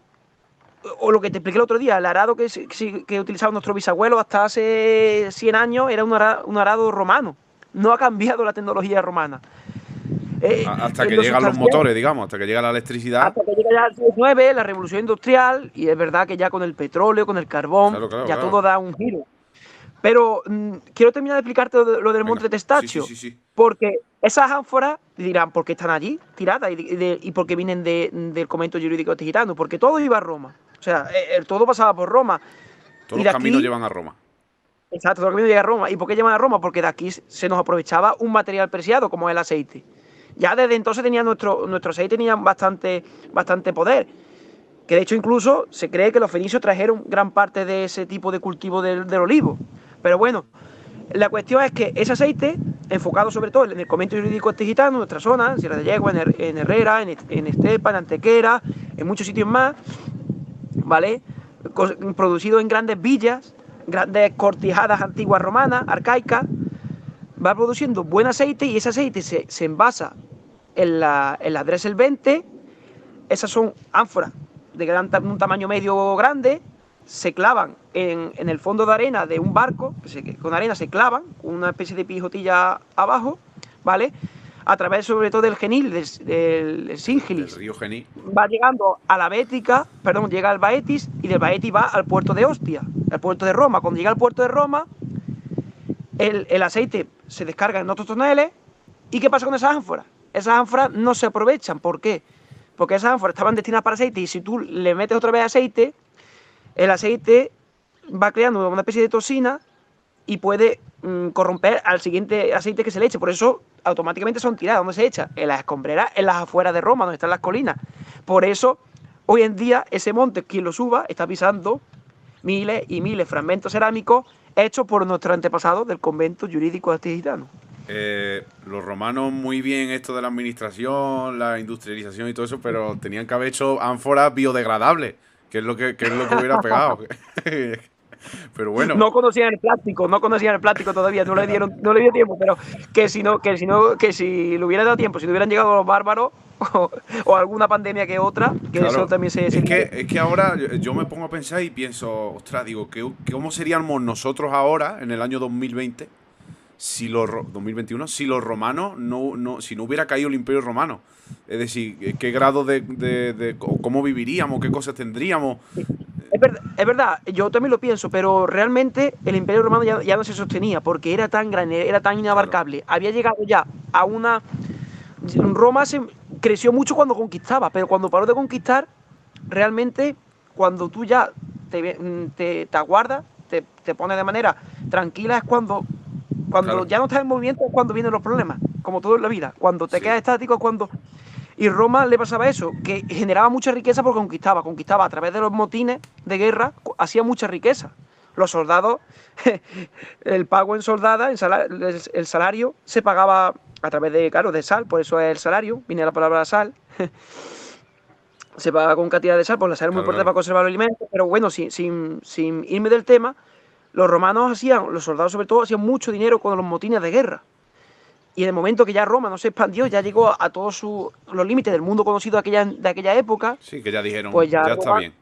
o lo que te expliqué el otro día, el arado que utilizaban nuestros bisabuelos hasta hace 100 años era un arado romano. No ha cambiado la tecnología romana. Hasta que Lo llegan los sustancial, motores, digamos, hasta que llega la electricidad. hasta que llega ya el siglo XIX, la revolución industrial, y es verdad que ya con el petróleo, con el carbón, Claro, claro, ya claro. todo da un giro. Pero quiero terminar de explicarte lo del Venga. monte Sí, sí, Testaccio, sí, sí. porque esas ánforas dirán, ¿por qué están allí tiradas? ¿Y por qué vienen del convento jurídico de gitano? Porque todo iba a Roma. O sea, todo pasaba por Roma. Todos Y los de caminos aquí, llevan a Roma. exacto, todo el camino llega a Roma. ¿Y por qué llevan a Roma? Porque de aquí se nos aprovechaba un material preciado como el aceite. Ya desde entonces tenía nuestro aceite tenía bastante poder. Que de hecho incluso se cree que los fenicios trajeron gran parte de ese tipo de cultivo del olivo. Pero bueno, la cuestión es que ese aceite, enfocado sobre todo en el convento jurídico gitano, en nuestra zona, en Sierra de Yegua, en Herrera, en Estepa, en Antequera, en muchos sitios más, ¿vale? Producido en grandes villas, grandes cortijadas antiguas romanas, arcaicas, va produciendo buen aceite y ese aceite se envasa en la Dressel 20. Esas son ánforas de un tamaño medio grande, se clavan en el fondo de arena de un barco, con arena se clavan, con una especie de pijotilla abajo, ¿vale? A través sobre todo del Genil, del Del Síngilis, río Gení. va llegando a la Bética, perdón, llega al Baetis y del Baetis va al puerto de Ostia, al puerto de Roma. Cuando llega al puerto de Roma, el aceite se descarga en otros toneles. ¿Y qué pasa con esas ánforas? Esas ánforas no se aprovechan. ¿Por qué? Porque esas ánforas estaban destinadas para aceite y si tú le metes otra vez aceite, el aceite va creando una especie de toxina y puede corromper al siguiente aceite que se le eche. Por eso automáticamente son tiradas. ¿Dónde se echa? En las escombreras, en las afueras de Roma, donde están las colinas. Por eso, hoy en día, ese monte, quien lo suba, está pisando miles y miles de fragmentos cerámicos hechos por nuestros antepasados del convento jurídico artigitano. Los romanos muy bien esto de la administración, la industrialización y todo eso, pero tenían que haber hecho ánforas biodegradables, que es lo que hubiera pegado. Pero bueno, No conocían el plástico todavía, no le dio tiempo, pero que si le hubiera dado tiempo, si le hubieran llegado los bárbaros o alguna pandemia que otra, que eso claro, también se es que ahora yo me pongo a pensar y pienso, ostras, digo, ¿cómo seríamos nosotros ahora, en el año 2020, si 2021, si los romanos si no hubiera caído el Imperio Romano? Es decir, ¿qué grado cómo viviríamos, qué cosas tendríamos? Es verdad, yo también lo pienso, pero realmente el Imperio Romano ya no se sostenía porque era tan grande, era tan Claro, inabarcable. Había llegado ya a una. Roma creció mucho cuando conquistaba, pero cuando paró de conquistar, realmente, cuando tú ya te aguardas, te pones de manera tranquila, es cuando claro, ya no estás en movimiento, es cuando vienen los problemas, como todo en la vida. Cuando te sí. quedas estático, es cuando. Y Roma le pasaba eso, que generaba mucha riqueza porque conquistaba a través de los motines de guerra, hacía mucha riqueza. Los soldados, el pago en soldada, el salario se pagaba a través de sal, por eso es el salario, viene la palabra sal. Se paga con cantidad de sal, pues la sal es muy Claro, importante claro. para conservar los alimentos, pero bueno, sin irme del tema, los soldados sobre todo, hacían mucho dinero con los motines de guerra. Y en el momento que ya Roma no se expandió, ya llegó a todos los límites del mundo conocido de aquella época, Sí, que ya dijeron, pues ya ya está Roma, bien.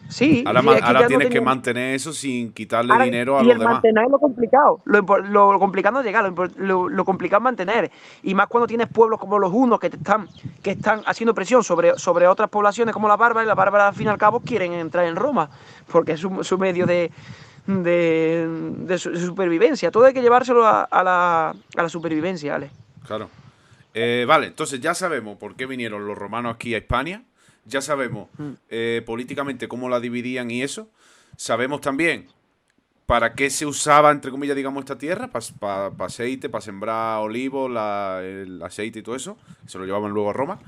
sí, sí, es que Ahora ya no tienes que tenía. mantener eso sin quitarle Ahora, dinero a y los el demás. mantener es lo complicado. Lo complicado no es llegar, lo complicado es mantener. Y más cuando tienes pueblos como los hunos que están haciendo presión sobre otras poblaciones como la bárbara, y las bárbaras al fin y al cabo quieren entrar en Roma, porque es su medio de supervivencia. Todo hay que llevárselo a la supervivencia, ¿vale? Claro. Vale, entonces ya sabemos por qué vinieron los romanos aquí a Hispania. Ya sabemos políticamente cómo la dividían y eso. Sabemos también para qué se usaba, entre comillas, digamos, esta tierra. Para aceite, para sembrar olivos, el aceite y todo eso. Se lo llevaban luego a Roma.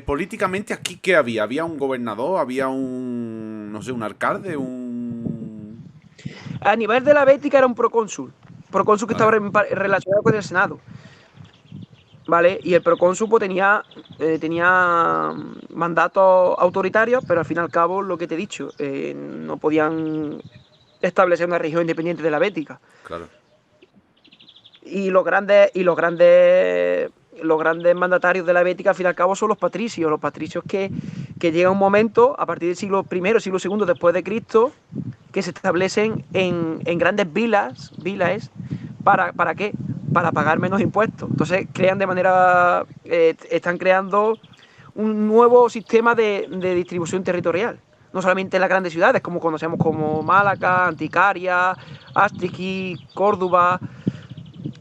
Políticamente, ¿aquí qué había? ¿Había un gobernador? ¿Había un, no sé, un alcalde? A nivel de la Bética era un procónsul. Procónsul que Vale. estaba relacionado con el Senado. ¿Vale? Y el procónsul pues, tenía mandatos autoritarios, pero al fin y al cabo, lo que te he dicho, no podían establecer una región independiente de la Bética. Claro. Los grandes mandatarios de la Bética, al fin y al cabo, son los patricios que llega un momento, a partir del siglo I, siglo II después de Cristo, que se establecen en grandes vilas, ¿para qué? Para pagar menos impuestos. Entonces están creando un nuevo sistema de distribución territorial. No solamente en las grandes ciudades, como conocemos como Málaga, Anticaria, Astriqui, Córdoba,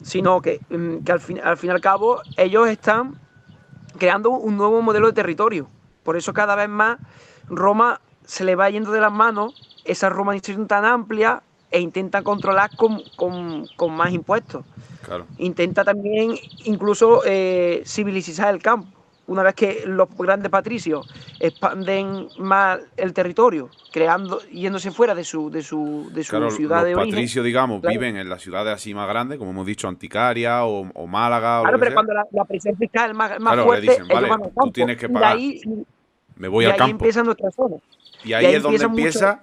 sino que al fin y al cabo ellos están creando un nuevo modelo de territorio. Por eso cada vez más Roma se le va yendo de las manos esa romanización tan amplia e intenta controlar con más impuestos. Claro. Intenta también incluso civilizar el campo. Una vez que los grandes patricios expanden más el territorio, yéndose fuera de su Claro, ciudad los de origen. patricios, digamos, Claro, viven en las ciudades así más grandes, como hemos dicho, Anticaria o Málaga o lo claro, que pero sea. cuando la presión fiscal es más Claro, le fuerte, dicen, ellos vale, van al tú campo. tienes que Y pagar, ahí, me voy y al ahí campo. empieza nuestra zona. Y Y ahí ahí es donde empiezan mucho empieza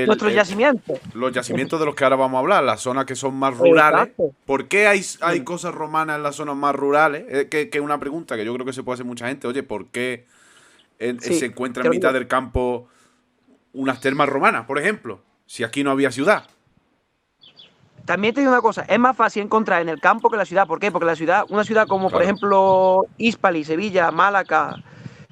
nuestros yacimientos. los yacimientos de los que ahora vamos a hablar, las zonas que son más rurales. Exacto. ¿Por qué hay cosas romanas en las zonas más rurales? Que es una pregunta que yo creo que se puede hacer mucha gente. Oye, ¿por qué Sí, se encuentra te en lo mitad digo. del campo unas termas romanas, por ejemplo? Si aquí no había ciudad. También te digo una cosa, es más fácil encontrar en el campo que en la ciudad. ¿Por qué? Porque una ciudad como por Claro. ejemplo Hispali, Sevilla, Málaga,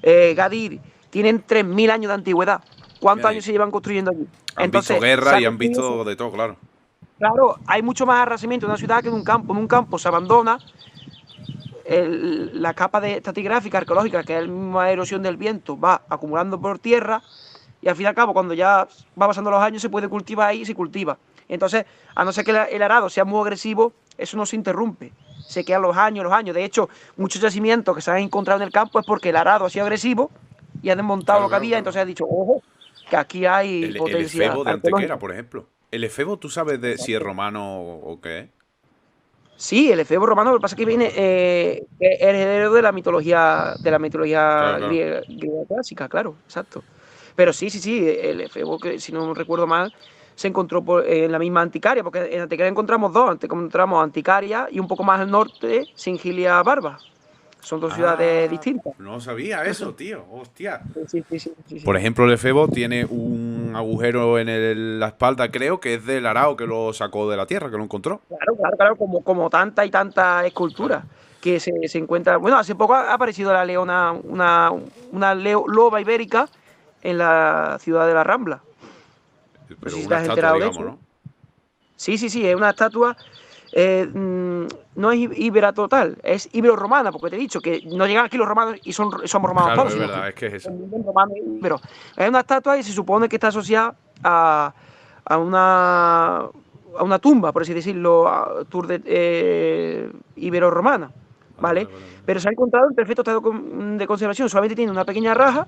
Gadir, tienen 3000 años de antigüedad. Mira ¿Cuántos ahí. años se llevan construyendo allí? Han visto Entonces, se guerra ha y han construido visto de todo, claro. claro, hay mucho más arrasamiento en una ciudad que en un campo. En un campo se abandona la capa de estratigráfica arqueológica, que es la misma erosión del viento, va acumulando por tierra y al fin y al cabo, cuando ya va pasando los años, se puede cultivar ahí y se cultiva. Entonces, a no ser que el arado sea muy agresivo, eso no se interrumpe. Se quedan los años, los años. De hecho, muchos yacimientos que se han encontrado en el campo es porque el arado ha sido agresivo y ha desmontado Claro, lo que claro, había. claro. Entonces ha dicho, ojo, que aquí hay El potencia efebo de Antequera, arqueológica. por ejemplo. El efebo, ¿tú sabes si es romano o qué es? Sí, el efebo romano, lo que pasa es que viene es heredero de la Claro, mitología claro. griega clásica, claro, exacto. Pero sí, el efebo, que si no recuerdo mal, se encontró en la misma Anticaria, porque en Anticaria encontramos dos, encontramos Anticaria y un poco más al norte, Singilia Barba. Son dos ciudades Ah, distintas. no sabía eso, tío. Hostia. Sí. Por ejemplo, el efebo tiene un agujero en la espalda, creo que es del arao que lo sacó de la tierra, que lo encontró. Claro, como tanta y tanta Claro. escultura que se encuentra. Bueno, hace poco ha aparecido la leona, loba ibérica en la ciudad de la Rambla. No Pero sé si te una has estatua, enterado de digamos, eso. ¿no? Sí, es una estatua. No es íbera total, es ibero-romana, porque te he dicho que no llegan aquí los romanos y somos romanos Claro, todos, es sino que verdad, es que es eso. son romanos y íberos. Es una estatua y se supone que está asociada a una tumba, por así decirlo, ibero-romana, ¿vale? Vale. Pero se ha encontrado en perfecto estado de conservación, solamente tiene una pequeña raja,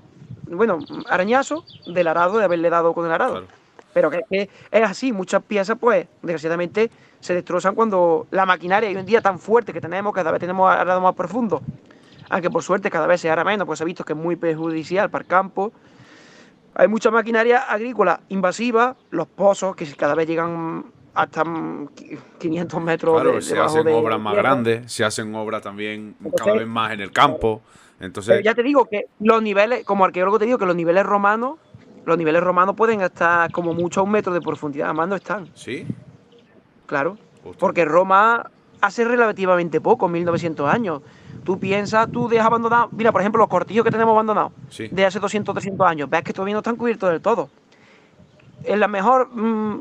bueno, arañazo del arado, de haberle dado con el arado. Claro. Pero que es así, muchas piezas, pues, desgraciadamente, se destrozan cuando la maquinaria hoy en día tan fuerte que tenemos, cada vez tenemos arados más profundos, aunque por suerte cada vez se hará menos, pues se ha visto que es muy perjudicial para el campo. Hay mucha maquinaria agrícola invasiva, los pozos, que cada vez llegan hasta 500 metros Claro, se debajo hacen de obras más tierra. grandes, se hacen obras también cada Entonces, vez más en el claro, campo. pero Entonces, ya te digo que los niveles, como arqueólogo te digo que los niveles romanos pueden estar como mucho a 1 metro de profundidad, además no están, ¿sí? claro, Hostia, porque pues. Roma hace relativamente poco, 1900 años. Tú dejas abandonado, mira, por ejemplo, los cortijos que tenemos abandonados Sí. de hace 200, 300 años, ves que todavía no están cubiertos del todo. la mejor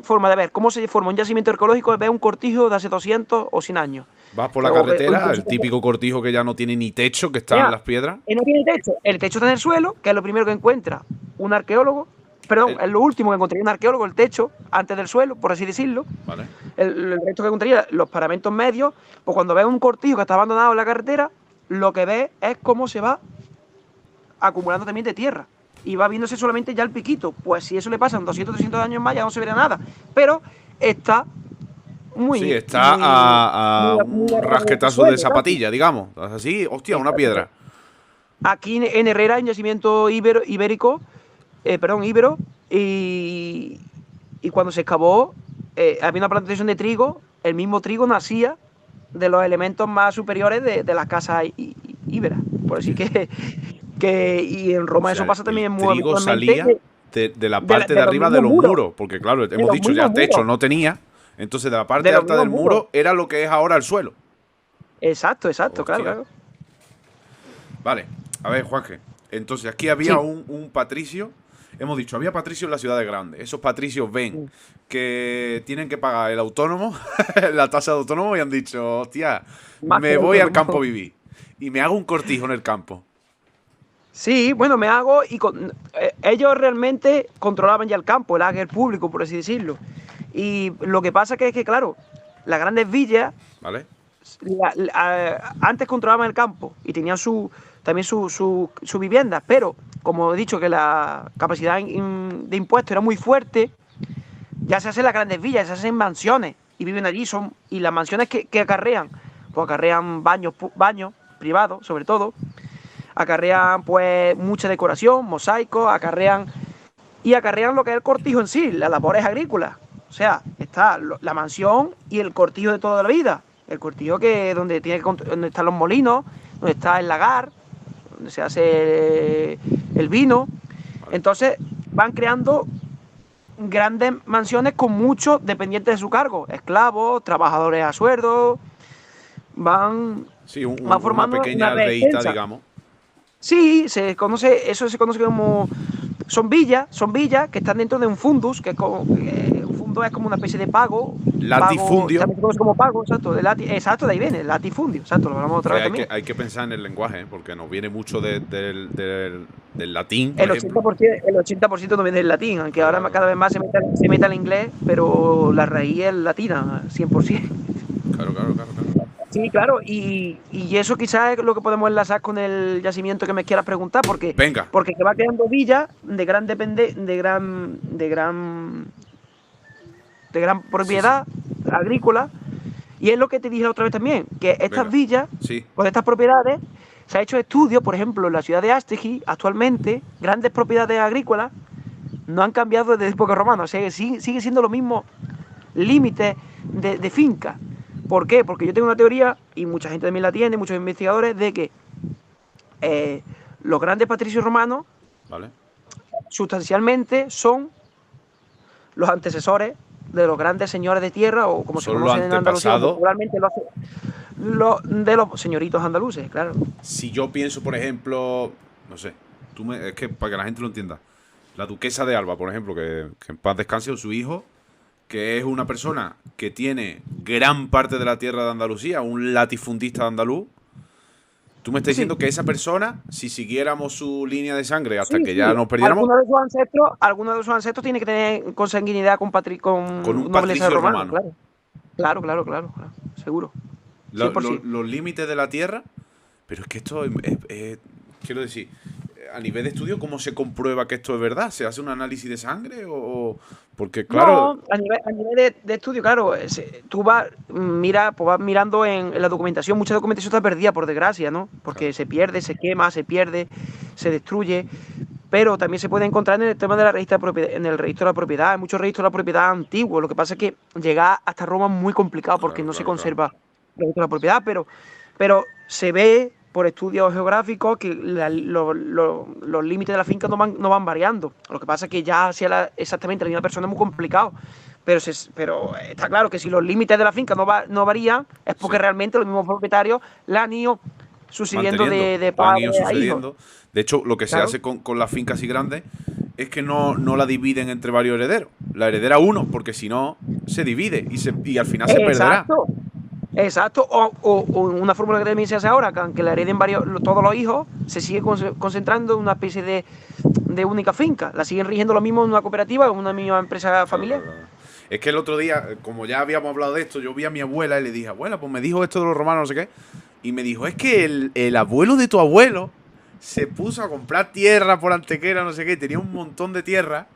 forma de ver cómo se forma un yacimiento arqueológico es ver un cortijo de hace 200 o 100 años. Vas por la carretera, el típico cortijo que ya no tiene ni techo, que está en las piedras. No tiene techo. El techo está en el suelo, que es lo primero que encuentra un arqueólogo. Perdón, es lo último que encontraría un arqueólogo, el techo, antes del suelo, por así decirlo. Vale. El resto que encontraría, los paramentos medios, pues cuando ves un cortijo que está abandonado en la carretera, lo que ves es cómo se va acumulando también de tierra. Y va viéndose solamente ya el piquito. Pues si eso le pasan 200, 300 años más, ya no se verá nada. Pero está muy... Sí, está a un rasquetazo de zapatilla, digamos. Así, hostia, una piedra. Aquí en Herrera hay un yacimiento ibero, y cuando se excavó había una plantación de trigo, el mismo trigo nacía de los elementos más superiores de las casas íberas. Por así y en Roma, o sea, eso pasa también muy habitualmente. El trigo salía de la parte de arriba de los muros, porque claro, hemos dicho ya techo no tenía, entonces de la parte alta del muro era lo que es ahora el suelo. Exacto, claro. Vale, a ver, Juanje, entonces aquí había un patricio. Hemos dicho, había patricios en las ciudades grandes. Esos patricios ven que tienen que pagar el autónomo, la tasa de autónomo, y han dicho, hostia, me voy al campo a vivir y me hago un cortijo en el campo. Sí, bueno, me hago y ellos realmente controlaban ya el campo, el áger público, por así decirlo. Y lo que pasa es que claro, las grandes villas, ¿vale? Antes controlaban el campo y tenían también su vivienda, pero como he dicho que la capacidad de impuestos era muy fuerte, ya se hacen las grandes villas, se hacen mansiones y viven allí. Y las mansiones que acarrean, pues acarrean baños privados, sobre todo, acarrean pues mucha decoración, mosaicos, acarrean lo que es el cortijo en sí, las labores agrícolas. O sea, está la mansión y el cortijo de toda la vida. El cortijo donde están los molinos, donde está el lagar, donde se hace el vino. Entonces van creando grandes mansiones con muchos dependientes de su cargo, esclavos, trabajadores a sueldo, van formando una pequeña aldeíta, digamos. Sí, eso se conoce como son villas que están dentro de un fundus, que es como un fundo es como una especie de pago. Latifundio. También se conoce como pago, exacto. Exacto, de ahí viene, el latifundio, exacto, lo hablamos otra vez también. Hay que pensar en el lenguaje, porque nos viene mucho del latín. El 80% no viene del latín, aunque ahora cada vez más se meta el inglés, pero la raíz es latina, 100%. Claro. Sí, claro, y eso quizás es lo que podemos enlazar con el yacimiento que me quieras preguntar, porque se va creando villas de gran propiedad agrícola, y es lo que te dije otra vez también, que estas villas, con estas propiedades, se ha hecho estudios, por ejemplo, en la ciudad de Asteji, actualmente, grandes propiedades agrícolas no han cambiado desde época romana, o sea, sigue siendo los mismos límites de finca. ¿Por qué? Porque yo tengo una teoría, y mucha gente también la tiene, muchos investigadores, de que los grandes patricios romanos, sustancialmente, son los antecesores de los grandes señores de tierra, o como se conocen en Andalucía, popularmente de los señoritos andaluces, claro. Si yo pienso, por ejemplo, no sé, es que para que la gente lo entienda, la duquesa de Alba, por ejemplo, que en paz descanse, o su hijo, que es una persona que tiene gran parte de la tierra de Andalucía, un latifundista andaluz. Tú me estás diciendo que esa persona, si siguiéramos su línea de sangre hasta que ya nos perdiéramos... Alguno de sus ancestros tiene que tener consanguinidad con un patricio romano. Claro, seguro. Los límites de la tierra, pero es que esto quiero decir, a nivel de estudio, ¿cómo se comprueba que esto es verdad? ¿Se hace un análisis de sangre o...? Porque, claro... No, a nivel de estudio, claro, tú vas mirando en la documentación. Mucha documentación está perdida, por desgracia, ¿no? Porque se pierde, se quema, se destruye. Pero también se puede encontrar en el tema de la en el registro de la propiedad. Hay muchos registros de la propiedad antiguos. Lo que pasa es que llegar hasta Roma es muy complicado porque no se conserva el registro de la propiedad, pero se ve por estudios geográficos que los límites de la finca no van variando. Lo que pasa es que ya hacia exactamente la misma persona es muy complicado. Pero está claro que si los límites de la finca no varían, es porque realmente los mismos propietarios la han ido sucediendo de padre a hijo. De hecho, lo que se hace con las fincas así grandes es que no la dividen entre varios herederos. La heredera uno, porque si no, se divide y al final se perderá. Exacto, o una fórmula que también se hace ahora, que aunque la hereden todos los hijos, se sigue concentrando en una especie de única finca. La siguen rigiendo lo mismo en una cooperativa o en una misma empresa familiar. Claro. Es que el otro día, como ya habíamos hablado de esto, yo vi a mi abuela y le dije, abuela, pues me dijo esto de los romanos, no sé qué. Y me dijo, es que el abuelo de tu abuelo se puso a comprar tierra por Antequera, no sé qué, tenía un montón de tierra.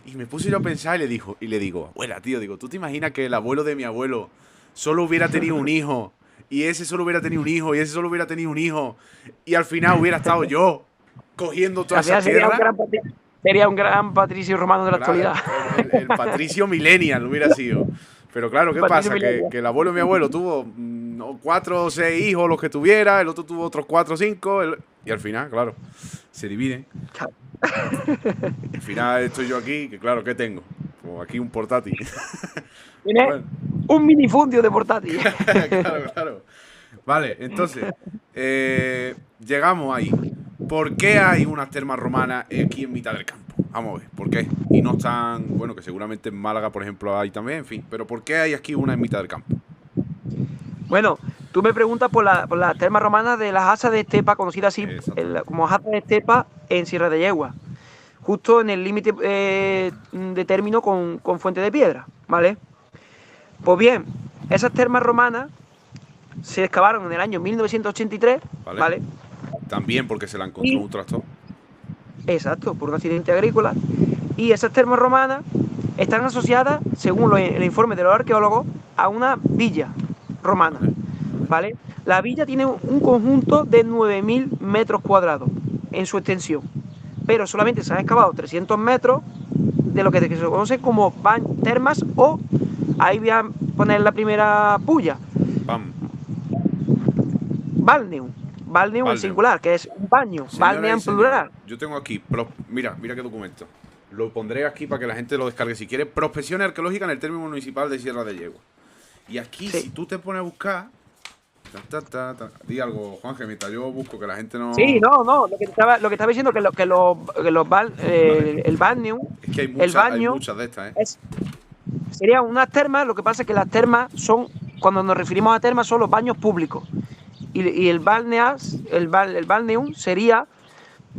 Y me puse yo a pensar y le digo, abuela, tío, digo, ¿tú te imaginas que el abuelo de mi abuelo solo hubiera tenido un hijo? Y ese solo hubiera tenido un hijo, y ese solo hubiera tenido un hijo. Y al final hubiera estado yo cogiendo toda esa tierra. Sería un gran patricio romano de la actualidad. El patricio millennial hubiera sido. Pero claro, ¿qué pasa? Que el abuelo de mi abuelo tuvo 4 o 6 hijos, los que tuviera, el otro tuvo otros 4 o 5, y al final, claro, se dividen. Al final estoy yo aquí, que claro, ¿qué tengo? Como aquí un portátil. Tiene bueno. Un minifundio de portátil. Claro. Vale, entonces, llegamos ahí. ¿Por qué hay unas termas romanas aquí en mitad del campo? Vamos a ver, ¿por qué? Y no están, bueno, que seguramente en Málaga, por ejemplo, hay también, en fin. Pero ¿por qué hay aquí una en mitad del campo? Bueno, tú me preguntas por las termas romanas de las asas de estepa, conocidas así como asas de estepa en Sierra de Yegua. Justo en el límite de término con Fuente de Piedra, ¿vale? Pues bien, esas termas romanas se excavaron en el año 1983, ¿vale? También porque se la encontró un tractor. Exacto, por un accidente agrícola. Y esas termas romanas están asociadas, según el informe de los arqueólogos, a una villa romana, ¿vale? La villa tiene un conjunto de 9.000 metros cuadrados en su extensión, pero solamente se han excavado 300 metros de lo que se conoce como termas o, ahí voy a poner la primera puya, balneum. Balneum en singular, que es un baño. Balneum en plural. Yo tengo aquí, mira qué documento. Lo pondré aquí para que la gente lo descargue si quiere. Prospecciones arqueológicas en el término municipal de Sierra de Yegua. Y aquí, si tú te pones a buscar... Di algo, Juanje, mientras yo busco, que la gente no... Sí, no. Lo que estaba diciendo que el balneum... Es que hay muchas de estas, sería unas termas, lo que pasa es que las termas son... Cuando nos referimos a termas son los baños públicos. Y el balneum sería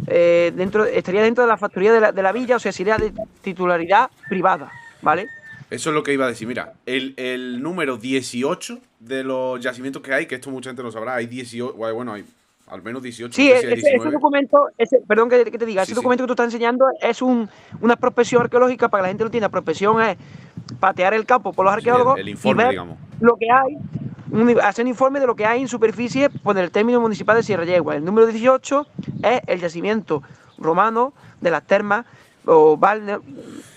estaría dentro de la factoría de la villa, o sea, sería de titularidad privada, ¿vale? Eso es lo que iba a decir. Mira, el número 18 de los yacimientos que hay, que esto mucha gente lo sabrá, hay 18, bueno, hay al menos 18. Sí, no sé si ese documento, perdón que te diga, ese documento que tú estás enseñando es una prospección arqueológica, para que la gente lo entienda. Prospección es patear el campo por los arqueólogos el informe, y ver digamos, lo que hay. Hacer un informe de lo que hay en superficie por el término municipal de Sierra Yegua. El número 18 es el yacimiento romano de las termas o balneos.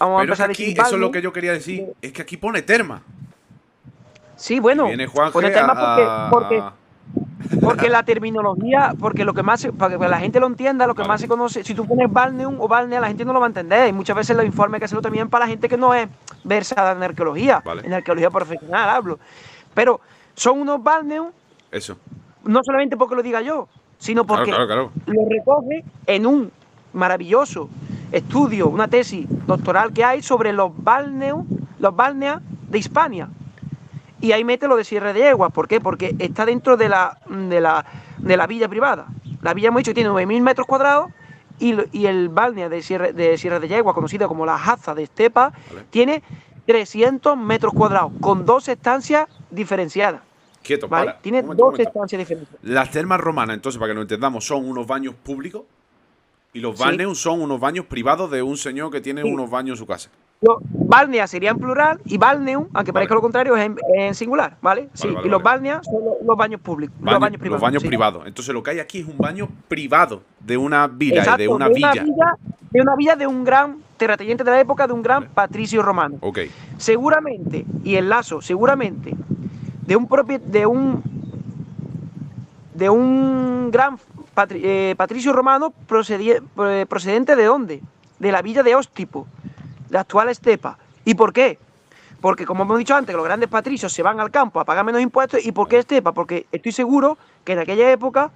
Vamos a empezar a decir eso es lo que yo quería decir. Es que aquí pone terma. Sí, bueno, pone terma porque la terminología, porque lo que más, para que la gente lo entienda, lo que más se conoce, si tú pones balneum o balnea, la gente no lo va a entender. Y muchas veces los informes hay que hacerlo también para la gente que no es versada en arqueología, en arqueología profesional hablo. Pero son unos balneos, no solamente porque lo diga yo, sino porque lo recoge en un maravilloso estudio, una tesis doctoral que hay sobre los balneas de Hispania. Y ahí mete lo de Sierra de Yegua. ¿Por qué? Porque está dentro de la villa privada. La villa, hemos dicho, tiene 9.000 metros cuadrados y el balnea de Sierra de Yegua, conocido como la Haza de Estepa, tiene 300 metros cuadrados, con 2 estancias diferenciadas. Quieto, ¿vale? Tiene 2 estancias diferenciadas. Las termas romanas, entonces, para que lo entendamos, son unos baños públicos y los balneum son unos baños privados de un señor que tiene unos baños en su casa. Balnea sería en plural y balneum, aunque parezca lo contrario, es en singular, ¿vale? Y los balneas son los baños públicos, los baños privados. Los baños privados. Entonces lo que hay aquí es un baño privado de una villa. Exacto, de una villa. De una villa de un gran terrateniente de la época, de un gran patricio romano. Seguramente, y el lazo, seguramente, de un gran patricio romano procedente ¿de dónde? De la villa de Óstipo, la actual Estepa. ¿Y por qué? Porque, como hemos dicho antes, que los grandes patricios se van al campo a pagar menos impuestos. ¿Y por qué Estepa? Porque estoy seguro que en aquella época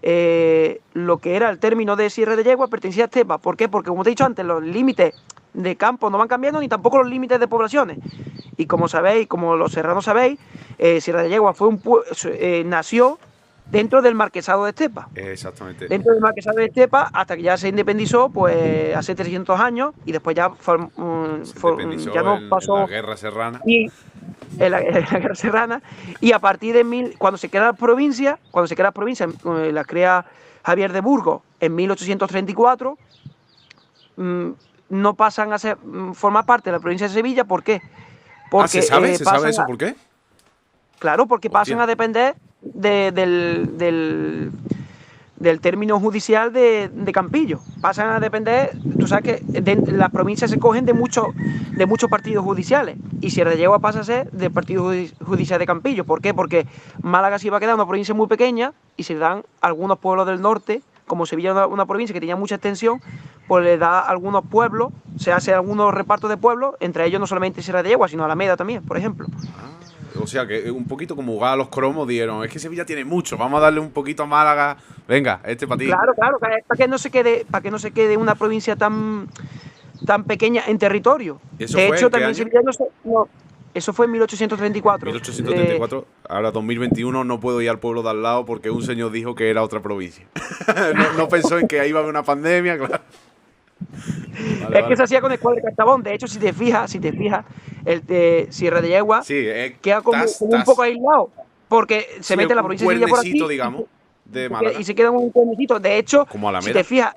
lo que era el término de Sierra de Yegua pertenecía a Estepa. ¿Por qué? Porque, como te he dicho antes, los límites de campo no van cambiando, ni tampoco los límites de poblaciones. Y como sabéis, como los serranos sabéis, Sierra de Yegua nació dentro del marquesado de Estepa. Exactamente. Dentro del marquesado de Estepa, hasta que ya se independizó, pues hace 300 años, y después ya, ya no pasó. En la Guerra Serrana. Y en la Guerra Serrana, y a partir de cuando se crea la provincia, la crea Javier de Burgos en 1834, no pasan a formar parte de la provincia de Sevilla. ¿Por qué? Porque, ¿Se sabe eso por qué? Claro, porque pasan a depender del término judicial de Campillo. Pasan a depender, tú sabes que las provincias se cogen de muchos partidos judiciales, y Sierra de Yegua pasa a ser del partido judicial de Campillo. ¿Por qué? Porque Málaga se iba a quedar una provincia muy pequeña, y se dan algunos pueblos del norte, como Sevilla, una provincia que tenía mucha extensión, pues le da a algunos pueblos, se hace algunos repartos de pueblos, entre ellos no solamente Sierra de Yegua, sino Alameda también, por ejemplo. O sea que un poquito como jugar a los cromos, dijeron, es que Sevilla tiene mucho, vamos a darle un poquito a Málaga, venga, este para ti. Claro, para que no se quede una provincia tan pequeña en territorio. De hecho, también Sevilla eso fue en 1834. 1834, ahora 2021 no puedo ir al pueblo de al lado porque un señor dijo que era otra provincia. no pensó en que ahí iba a haber una pandemia, claro. Vale. Que se hacía con el cuadro de Castabón. De hecho, si te fijas, el de Sierra de Yegua queda como un poco aislado, porque se mete la provincia de Sevilla por aquí, digamos, de Málaga, y se queda un cuernecito. De hecho, como Alameda. Si te fijas,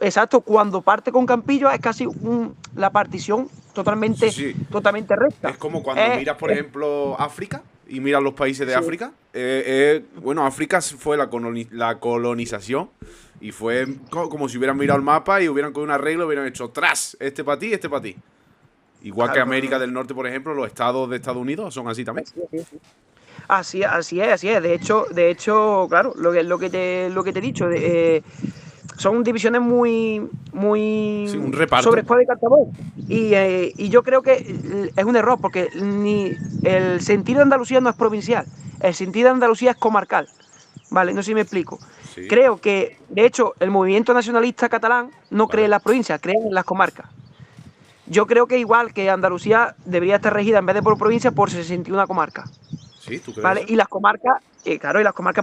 exacto, cuando parte con Campillo es casi la partición totalmente recta. Es como cuando miras, por ejemplo, África y miras los países de África. Bueno, África fue la colonización, y fue como si hubieran mirado el mapa y hubieran cogido una regla y hubieran hecho tras, este para ti, este para ti. Igual que América del Norte, por ejemplo, los estados de Estados Unidos son así también. Así es. De hecho, claro, lo que te he dicho, son divisiones muy un reparto sobre escuadra y Castabón. Y yo creo que es un error, porque ni el sentido de Andalucía no es provincial, el sentido de Andalucía es comarcal. Vale, no sé si me explico. Sí. Creo que, de hecho, el movimiento nacionalista catalán no cree en las provincias, cree en las comarcas. Yo creo que igual que Andalucía debería estar regida, en vez de por provincia, por 61 comarcas. Sí, ¿tú crees? ¿Vale? Y las comarcas,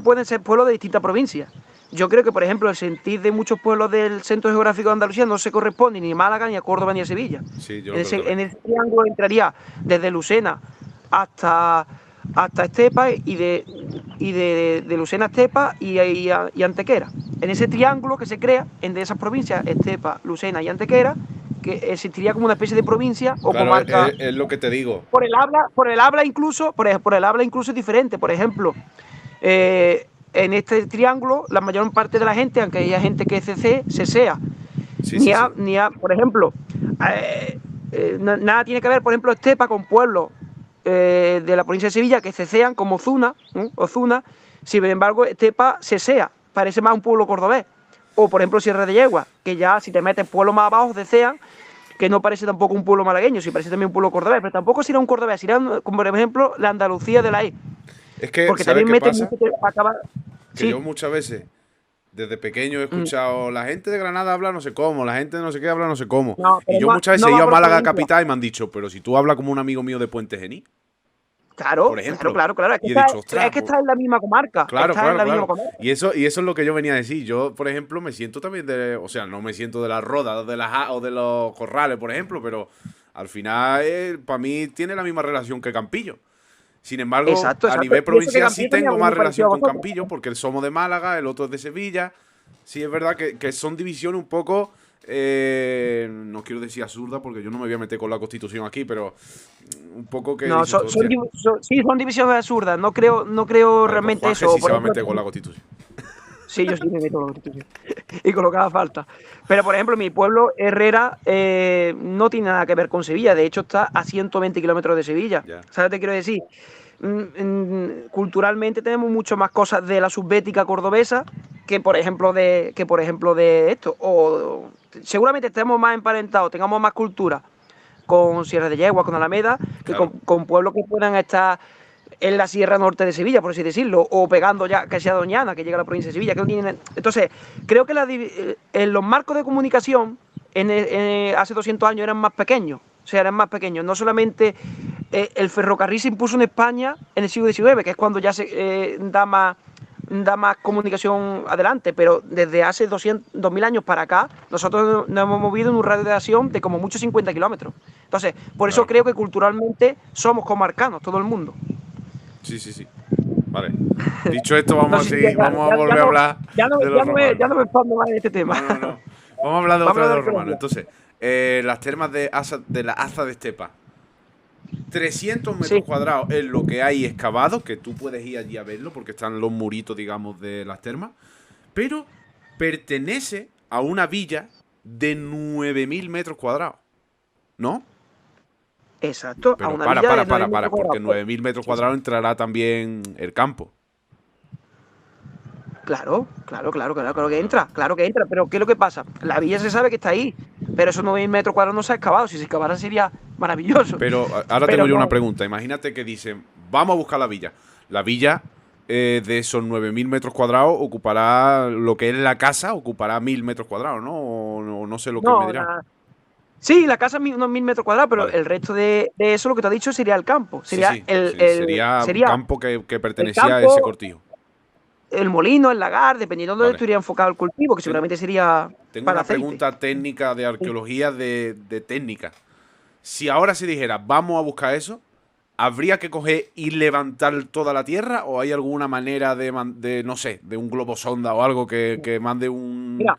pueden ser pueblos de distintas provincias. Yo creo que, por ejemplo, el sentir de muchos pueblos del centro geográfico de Andalucía no se corresponde ni a Málaga, ni a Córdoba, ni a Sevilla. Sí, en ese triángulo entraría desde Lucena hasta Estepa, y de Lucena a Estepa y Antequera. En ese triángulo que se crea entre esas provincias, Estepa, Lucena y Antequera, que existiría como una especie de provincia o comarca. Es lo que te digo. Por el habla incluso es diferente. Por ejemplo, en este triángulo, la mayor parte de la gente, aunque haya gente que cesea, por ejemplo, nada tiene que ver, por ejemplo, Estepa con pueblos de la provincia de Sevilla que cecean, como Zuna, sin embargo, Estepa cesea, parece más un pueblo cordobés. O, por ejemplo, Sierra de Yegua, que ya si te metes pueblos más abajo, cecean, que no parece tampoco un pueblo malagueño, sí parece también un pueblo cordobés, pero tampoco será un cordobés, será, como por ejemplo, la Andalucía de la E. Es que, porque también mete mucho que yo muchas veces, desde pequeño, he escuchado la gente de Granada habla no sé cómo, la gente de no sé qué habla no sé cómo. Y yo muchas veces he ido a Málaga capital y me han dicho, pero si tú hablas como un amigo mío de Puente Genil. Claro, por ejemplo. Claro. Es que está en la misma comarca. Claro. Y eso es lo que yo venía a decir. Yo, por ejemplo, me siento también o sea, no me siento de la Roda o de los Corrales, por ejemplo, pero al final, para mí, tiene la misma relación que Campillo. Sin embargo, a nivel provincial sí tengo más relación con Campillo, porque somos de Málaga, el otro es de Sevilla. Sí, es verdad que son divisiones un poco... no quiero decir absurda porque yo no me voy a meter con la Constitución aquí, pero un poco que... No, son divisiones absurdas. No creo realmente pues eso. Sí se va a meter con la Constitución. Sí, yo sí me meto con la Constitución. Y con lo que haga falta. Pero, por ejemplo, mi pueblo, Herrera, no tiene nada que ver con Sevilla. De hecho, está a 120 kilómetros de Sevilla. Yeah. ¿Sabes qué te quiero decir? Culturalmente tenemos mucho más cosas de la subbética cordobesa que por ejemplo de esto. O seguramente estemos más emparentados, tengamos más cultura con Sierra de Yegua, con Alameda, que con pueblos que puedan estar en la Sierra Norte de Sevilla, por así decirlo, o pegando ya casi a Doñana, que llega a la provincia de Sevilla. Que no tienen... Entonces, creo que en los marcos de comunicación hace 200 años eran más pequeños. O sea, eran más pequeños. No solamente el ferrocarril se impuso en España en el siglo XIX, que es cuando ya se da más comunicación adelante, pero desde hace 2000 años para acá, nosotros nos hemos movido en un radio de acción de como mucho 50 kilómetros. Entonces, por eso creo que culturalmente somos comarcanos, todo el mundo. Sí, sí, sí. Vale. Dicho esto, vamos a seguir, vamos a volver a hablar de los romanos. Ya no me expando más de este tema. No. Vamos a hablar de otra de los romanos. Entonces, las termas de la Aza de Estepa. 300 metros cuadrados es lo que hay excavado, que tú puedes ir allí a verlo, porque están los muritos, digamos, de las termas. Pero pertenece a una villa de 9.000 metros cuadrados. ¿No? Exacto. Pero a una villa para, porque 9.000 metros cuadrados entrará también el campo. Claro que entra, pero ¿qué es lo que pasa? La villa se sabe que está ahí, pero esos 9.000 metros cuadrados no se ha excavado, si se excavara sería maravilloso. Pero ahora tengo yo una pregunta, imagínate que dicen, vamos a buscar la villa. La villa de esos 9.000 metros cuadrados ocupará lo que es la casa, ocupará 1.000 metros cuadrados, ¿no? O no sé lo que me dirá. Sí, la casa unos 1.000 metros cuadrados, pero vale. El resto de eso, lo que te ha dicho, sería el campo. Sería sería campo que pertenecía a ese cortijo. El molino, el lagar, dependiendo de dónde estuviera enfocado el cultivo, que seguramente sería. Tengo una pregunta técnica de arqueología de técnica. Si ahora se dijera, vamos a buscar eso, ¿habría que coger y levantar toda la tierra? ¿O hay alguna manera de no sé, de un globo sonda o algo que mande un. Mira,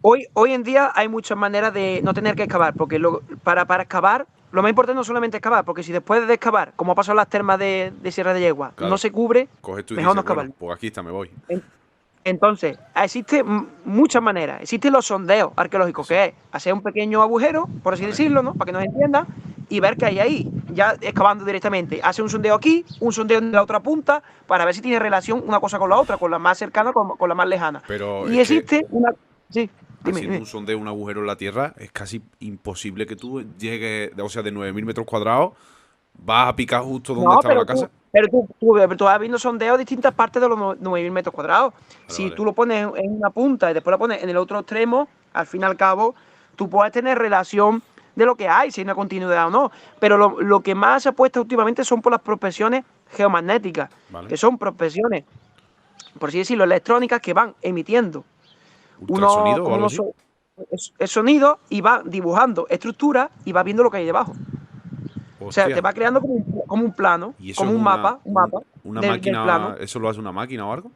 hoy en día hay muchas maneras de no tener que excavar, porque para excavar, lo más importante no es solamente excavar, porque si después de excavar, como ha pasado en las termas de Sierra de Yegua, no se cubre, mejor no excavar. Pues aquí está, me voy. Entonces, existen muchas maneras. Existen los sondeos arqueológicos, que es hacer un pequeño agujero, por así decirlo, ¿no? Para que nos entiendan, y ver qué hay ahí, ya excavando directamente. Hace un sondeo aquí, un sondeo en la otra punta, para ver si tiene relación una cosa con la otra, con la más cercana con la más lejana. Pero y existe una. Sí. Haciendo un sondeo, un agujero en la tierra, es casi imposible que tú llegues, o sea, de 9.000 metros cuadrados, vas a picar justo donde estaba la casa. Pero tú vas viendo sondeos de distintas partes de los 9.000 metros cuadrados. Si tú lo pones en una punta y después lo pones en el otro extremo, al fin y al cabo, tú puedes tener relación de lo que hay, si hay una continuidad o no. Pero lo que más se apuesta últimamente son por las prospecciones geomagnéticas, que son prospecciones, por así decirlo, electrónicas que van emitiendo el sonido y va dibujando estructuras y va viendo lo que hay debajo. Hostia. O sea, te va creando como un plano, como un mapa. Una máquina, plano. ¿Eso lo hace una máquina o algo?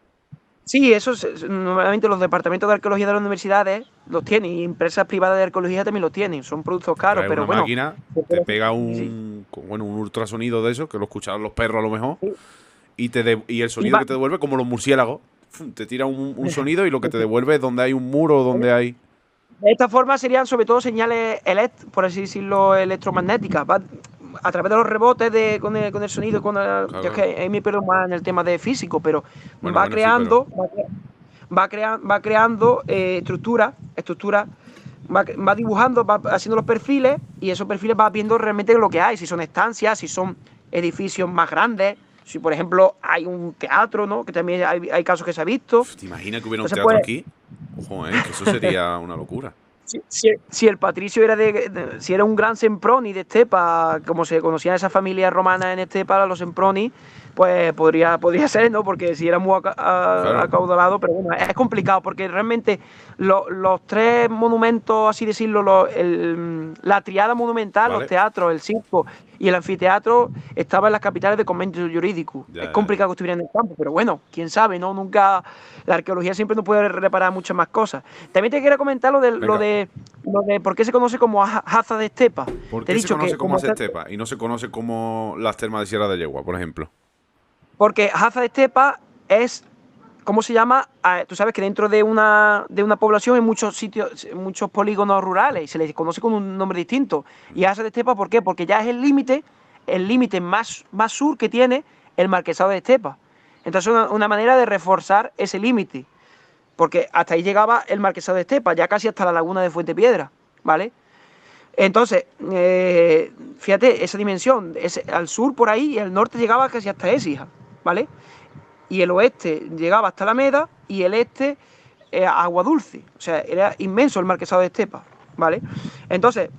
Sí, eso normalmente los departamentos de arqueología de las universidades los tienen, y empresas privadas de arqueología también los tienen. Son productos caros, pero bueno. Una máquina te pega un ultrasonido de eso, que lo escuchaban los perros a lo mejor, y el sonido que te devuelve, como los murciélagos, te tira un sonido y lo que te devuelve es donde hay un muro o donde hay. De esta forma serían sobre todo señales, por así decirlo, electromagnéticas. Va a través de los rebotes con el sonido. Claro. Yo es que ahí me pierdo más en el tema de físico, pero va creando estructuras, va dibujando, va haciendo los perfiles, y esos perfiles va viendo realmente lo que hay, si son estancias, si son edificios más grandes. Si, por ejemplo, hay un teatro, ¿no? Que también hay casos que se ha visto. ¿Te imaginas que hubiera un teatro aquí? Ojo, que eso sería una locura. Si el patricio si era un gran Semproni de Estepa, como se conocían esas familias romanas en Estepa, los Semproni, pues podría ser, ¿no? Porque si era muy acaudalado, pero bueno, es complicado, porque realmente los tres monumentos, así decirlo, la triada monumental, los teatros, el circo y el anfiteatro, estaban en las capitales de convento jurídico. Es complicado que estuvieran en el campo, pero bueno, quién sabe, ¿no? Nunca, la arqueología siempre no puede reparar muchas más cosas. También te quería comentar lo de por qué se conoce como Aza de Estepa. ¿Por qué se conoce como Aza de Estepa y no se conoce como las termas de Sierra de Yegua, por ejemplo? Porque Aza de Estepa es, ¿cómo se llama? Tú sabes que dentro de una población hay muchos sitios, muchos polígonos rurales, y se les conoce con un nombre distinto. Y Aza de Estepa, ¿por qué? Porque ya es el límite más sur que tiene el Marquesado de Estepa. Entonces es una manera de reforzar ese límite, porque hasta ahí llegaba el Marquesado de Estepa, ya casi hasta la laguna de Fuentepiedra, ¿vale? Entonces, fíjate, esa dimensión, al sur por ahí, y el norte llegaba casi hasta Écija, ¿vale? Y el oeste llegaba hasta Alameda y el este a Agua Dulce. O sea, era inmenso el marquesado de Estepa, ¿vale? Entonces,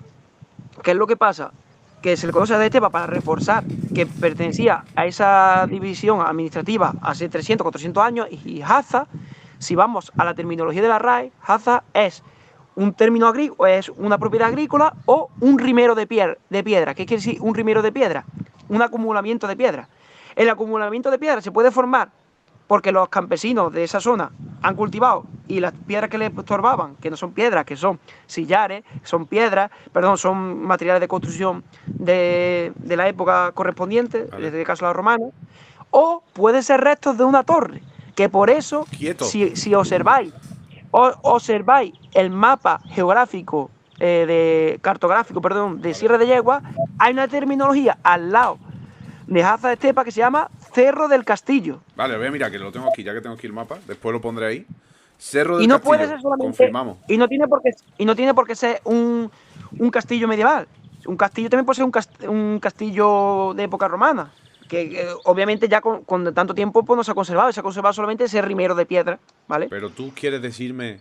¿qué es lo que pasa? Que se le conoce de Estepa para reforzar que pertenecía a esa división administrativa hace 300, 400 años, y Haza, si vamos a la terminología de la RAE, Haza es un término agrícola, es una propiedad agrícola o un rimero de piedra. ¿Qué quiere decir un rimero de piedra? Un acumulamiento de piedra. El acumulamiento de piedra se puede formar porque los campesinos de esa zona han cultivado y las piedras que les estorbaban, que no son piedras, que son sillares, son piedras, perdón, son materiales de construcción de la época correspondiente, Vale. desde el caso de los romanos, o pueden ser restos de una torre, que por eso, Quieto. si observáis el mapa geográfico, cartográfico, perdón, de Sierra de Yegua, hay una terminología al lado de Haza de Estepa que se llama Cerro del Castillo. Vale, voy a mirar que lo tengo aquí, ya que tengo aquí el mapa. Después lo pondré ahí. Cerro del Y no Castillo. puede ser solamente. Confirmamos. Y no tiene por qué ser un castillo medieval. Un castillo también puede ser un castillo de época romana. Que obviamente ya con tanto tiempo pues no se ha conservado. Se ha conservado solamente ese rimero de piedra, ¿vale? Pero tú quieres decirme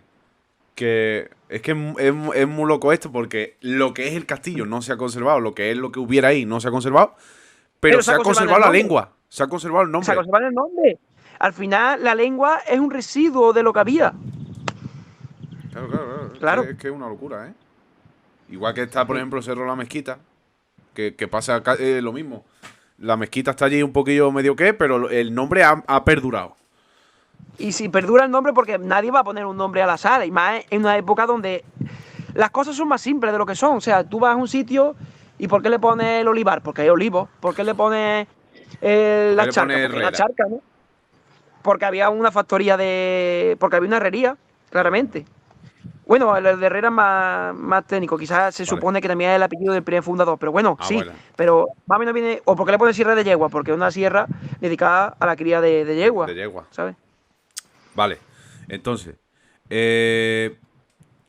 que es que es muy loco esto, porque lo que es el castillo no se ha conservado, lo que es lo que hubiera ahí no se ha conservado, pero se ha conservado la lengua, se ha conservado el nombre. Se ha conservado el nombre. Al final la lengua es un residuo de lo que había. Claro. Es que es una locura, ¿eh? Igual que está, por ejemplo, Cerro La Mezquita, que pasa lo mismo. La mezquita está allí un poquillo medio que, pero el nombre ha perdurado. Y si perdura el nombre, porque nadie va a poner un nombre al azar, y más en una época donde las cosas son más simples de lo que son. O sea, tú vas a un sitio y ¿por qué le pones el olivar? Porque hay olivos. ¿Por qué le pones la charca? Porque la charca, ¿no? Porque había una factoría porque había una herrería, claramente. Bueno, el de Herrera es más técnico. Quizás se supone que también es el apellido del primer fundador. Pero bueno, sí. Bueno. Pero más o menos viene... ¿O por qué le pones Sierra de Yegua? Porque es una sierra dedicada a la cría de yegua. De yegua. ¿Sabes? Vale. Entonces,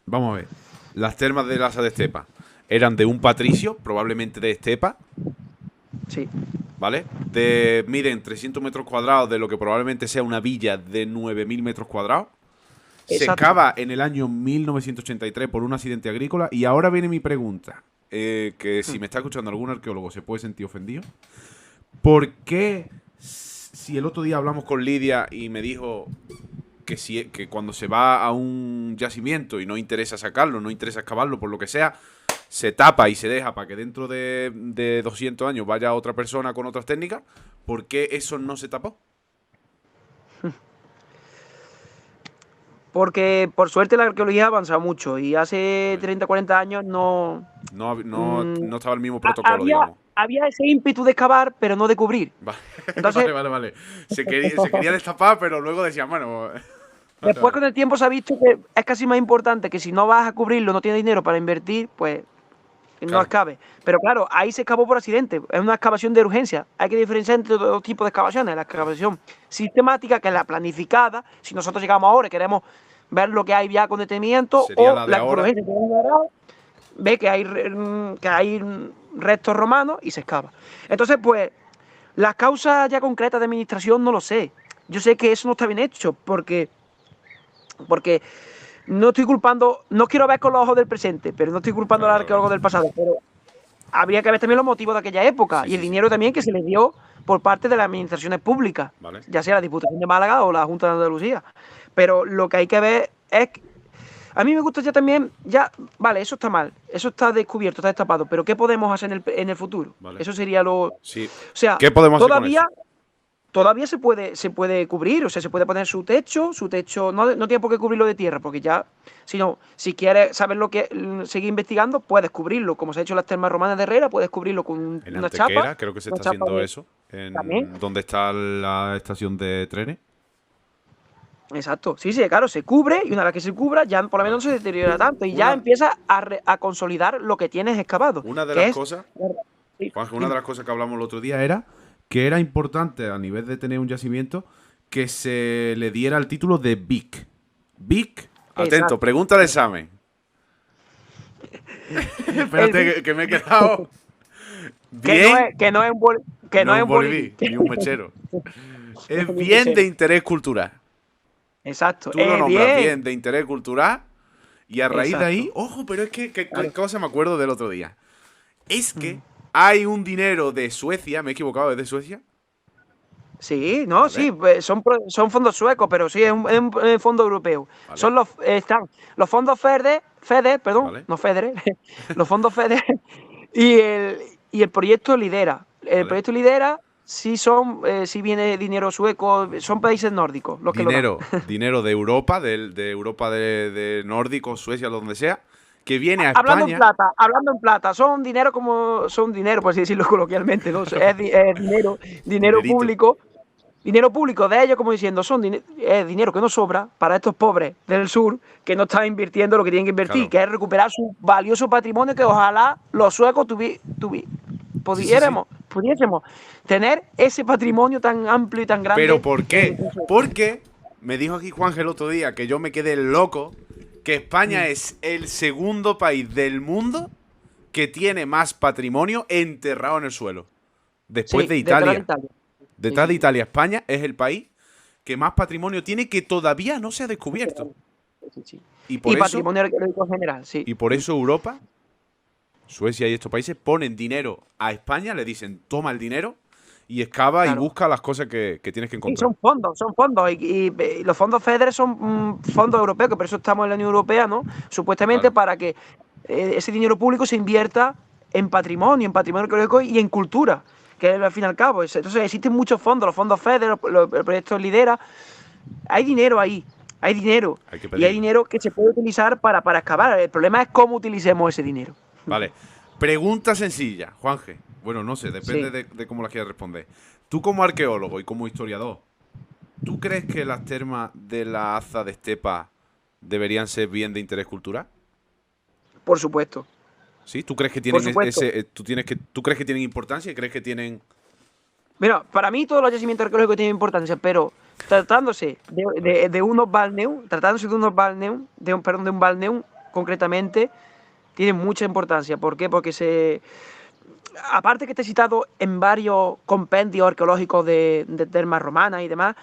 vamos a ver. Las termas de Lasa de Estepa eran de un patricio, probablemente de Estepa. Sí. ¿Vale? Miden 300 metros cuadrados de lo que probablemente sea una villa de 9.000 metros cuadrados. Se excava en el año 1983 por un accidente agrícola. Y ahora viene mi pregunta, que si me está escuchando algún arqueólogo se puede sentir ofendido. ¿Por qué, si el otro día hablamos con Lidia y me dijo que cuando se va a un yacimiento y no interesa sacarlo, no interesa excavarlo, por lo que sea, se tapa y se deja para que dentro de 200 años vaya otra persona con otras técnicas? ¿Por qué eso no se tapó? Porque por suerte la arqueología ha avanzado mucho y hace 30, 40 años no estaba el mismo protocolo, digamos. Había ese ímpetu de excavar, pero no de cubrir. Vale. Entonces, vale. Se quería destapar, pero luego decían, bueno... Después con el tiempo se ha visto que es casi más importante que si no vas a cubrirlo, no tienes dinero para invertir, pues no excaves. Pero claro, ahí se excavó por accidente. Es una excavación de urgencia. Hay que diferenciar entre dos tipos de excavaciones. La excavación sistemática, que es la planificada. Si nosotros llegamos ahora y queremos ver lo que hay ya con detenimiento, sería o la de la ahora. urgencia ve que hay restos romanos y se excava. Entonces, pues, las causas ya concretas de administración no lo sé. Yo sé que eso no está bien hecho porque no estoy culpando, no quiero ver con los ojos del presente, pero no estoy culpando al arqueólogo del pasado, pero habría que ver también los motivos de aquella época y el dinero también que se les dio por parte de las administraciones públicas, ya sea la Diputación de Málaga o la Junta de Andalucía. Pero lo que hay que ver es... A mí me gusta ya también, vale, eso está mal, eso está descubierto, está destapado, pero ¿qué podemos hacer en el futuro? Vale. Eso sería lo... Sí. O sea, ¿qué podemos hacer con eso? Todavía se puede cubrir, o sea, se puede poner su techo no tiene por qué cubrirlo de tierra, porque ya, si quieres saber lo que seguir investigando, puedes cubrirlo, como se ha hecho en las termas romanas de Herrera, puedes cubrirlo con en una Antequera, chapa. Creo que se está haciendo eso, donde está la estación de trenes. Exacto, sí, claro, se cubre y una vez que se cubra ya por lo menos no se deteriora tanto y ya empieza a consolidar lo que tienes excavado. Una de las cosas, Juanjo, una de las cosas que hablamos el otro día era que era importante a nivel de tener un yacimiento que se le diera el título de BIC. BIC, atento, pregunta de examen. Espérate, que me he quedado Que no bien. es, que no es un que no No es un un boliví. boliví, ni un mechero. Es Ni un bien de mechero. interés cultural. Exacto. Tú lo nombras Bien. bien de interés cultural y a raíz de ahí, Exacto. ojo, pero es que, ¿qué Claro. cosa me acuerdo del otro día? Es que Mm. hay un dinero de Suecia, me he equivocado, es de Suecia, Sí, no, ¿vale? sí, pues son fondos suecos, pero sí, es un fondo europeo. ¿Vale? Están los fondos FEDER, perdón, ¿Vale? no FEDER, los fondos FEDER y el proyecto Lidera. El ¿Vale? proyecto Lidera sí viene dinero sueco, son países nórdicos los que lo dan. Dinero de Europa, de Europa de nórdico, Suecia, donde sea, que viene a España, Hablando en plata, son dinero, por así decirlo coloquialmente, ¿no? Es dinerito. dinero público de ellos, como diciendo, es dinero que no sobra para estos pobres del sur que no están invirtiendo lo que tienen que invertir, Claro. que es recuperar su valioso patrimonio que ojalá los suecos Sí, sí, sí. pudiésemos tener ese patrimonio tan amplio y tan ¿Pero grande por en qué? Porque me dijo aquí Juan el otro día que yo me quedé loco que España es el segundo país del mundo que tiene más patrimonio enterrado en el suelo. Después Sí, de detrás de Italia. Italia. Sí, Detrás sí, de sí. Italia, España es el país que más patrimonio tiene que todavía no se ha descubierto. Sí, sí. Y Y por eso, patrimonio arqueológico general, sí. y por eso Europa, Suecia y estos países ponen dinero a España, le dicen toma el dinero y excava y Claro. busca las cosas que tienes que Sí, encontrar. son fondos. Y los fondos FEDER son fondos europeos, que por eso estamos en la Unión Europea, ¿no? Supuestamente Claro. para que ese dinero público se invierta en patrimonio arqueológico y en cultura, que es al fin y al cabo. Entonces existen muchos fondos, los fondos FEDER, el proyecto Lidera. Hay dinero ahí, hay dinero. Hay que Y hay pedirlo. dinero que se puede utilizar para excavar. El problema es cómo utilicemos ese dinero. Vale. Pregunta sencilla, Juanje. Bueno, no sé, depende Sí. de cómo la quieras responder. Tú como arqueólogo y como historiador, ¿tú crees que las termas de la Aza de Estepa deberían ser bien de interés cultural? Por supuesto. ¿Sí? ¿Tú crees que Por tienen supuesto. tú crees que tienen importancia y crees que tienen, Mira, para mí todos los yacimientos arqueológicos tienen importancia, pero tratándose de, ¿vale? de- de unos balneum, tratándose de unos balneum, perdón, de un balneum concretamente, tienen mucha importancia. ¿Por qué? Porque aparte que está citado en varios compendios arqueológicos de termas romanas y demás,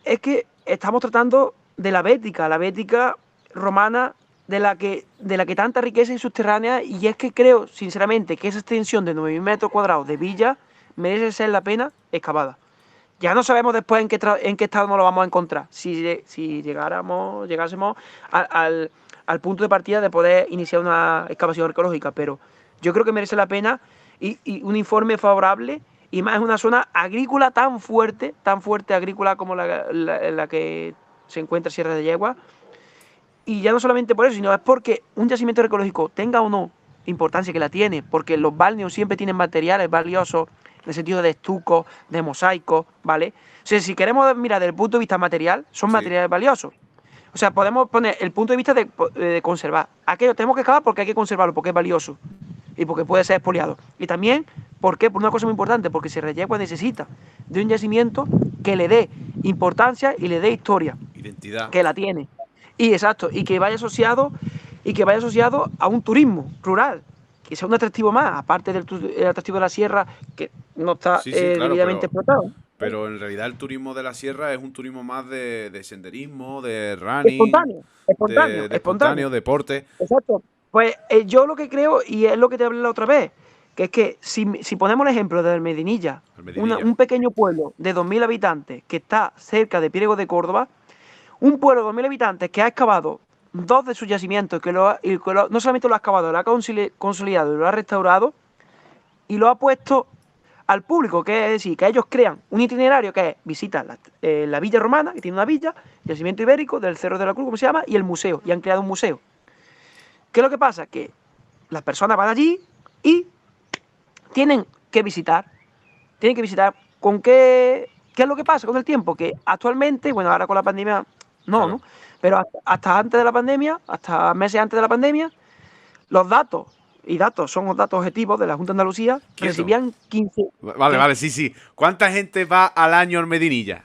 es que estamos tratando de la Bética romana de la que tanta riqueza hay subterránea, y es que creo, sinceramente, que esa extensión de 9.000 metros cuadrados de villa merece ser la pena excavada. Ya no sabemos después en qué estado nos lo vamos a encontrar. Si llegásemos al punto de partida de poder iniciar una excavación arqueológica, pero yo creo que merece la pena y un informe favorable, y más en una zona agrícola tan fuerte agrícola como la que se encuentra Sierra de Yegua. Y ya no solamente por eso, sino es porque un yacimiento arqueológico tenga o no importancia, que la tiene, porque los balneos siempre tienen materiales valiosos en el sentido de estuco, de mosaico, ¿vale? O sea, si queremos mirar desde el punto de vista material, son Sí, materiales valiosos. O sea, podemos poner el punto de vista de conservar. Aquello tenemos que excavar porque hay que conservarlo, porque es valioso y porque puede ser expoliado. Y también, ¿por qué? Por una cosa muy importante, porque Sierra Yegua necesita de un yacimiento que le dé importancia y le dé historia, identidad. que la tiene. Y exacto, y que vaya asociado a un turismo rural, que sea un atractivo más, aparte del atractivo de la sierra, que no está Sí, sí, claro, debidamente explotado. pero en realidad el turismo de la sierra es un turismo más de senderismo, de running, Espontáneo, espontáneo, de espontáneo. espontáneo, deporte. Exacto. Pues yo lo que creo, y es lo que te hablé la otra vez, que es que si ponemos el ejemplo de Medinilla, El Medinilla. un pequeño pueblo de 2.000 habitantes que está cerca de Priego de Córdoba, un pueblo de 2.000 habitantes que ha excavado dos de sus yacimientos, no solamente lo ha excavado, lo ha consolidado y lo ha restaurado, y lo ha puesto al público, que es decir, que ellos crean un itinerario que es visita la villa romana, que tiene una villa, el yacimiento ibérico del Cerro de la Cruz, como se llama, y el museo, y han creado un museo. ¿Qué es lo que pasa? Que las personas van allí y tienen que visitar, ¿con qué es lo que pasa con el tiempo? Que actualmente, bueno, ahora con la pandemia, Claro. ¿no? Pero hasta antes de la pandemia, hasta meses antes de la pandemia, los datos, y datos son los datos objetivos de la Junta de Andalucía, Quieto. recibían 15. Vale, ¿Qué? vale, sí, sí. ¿Cuánta gente va al año en Medinilla?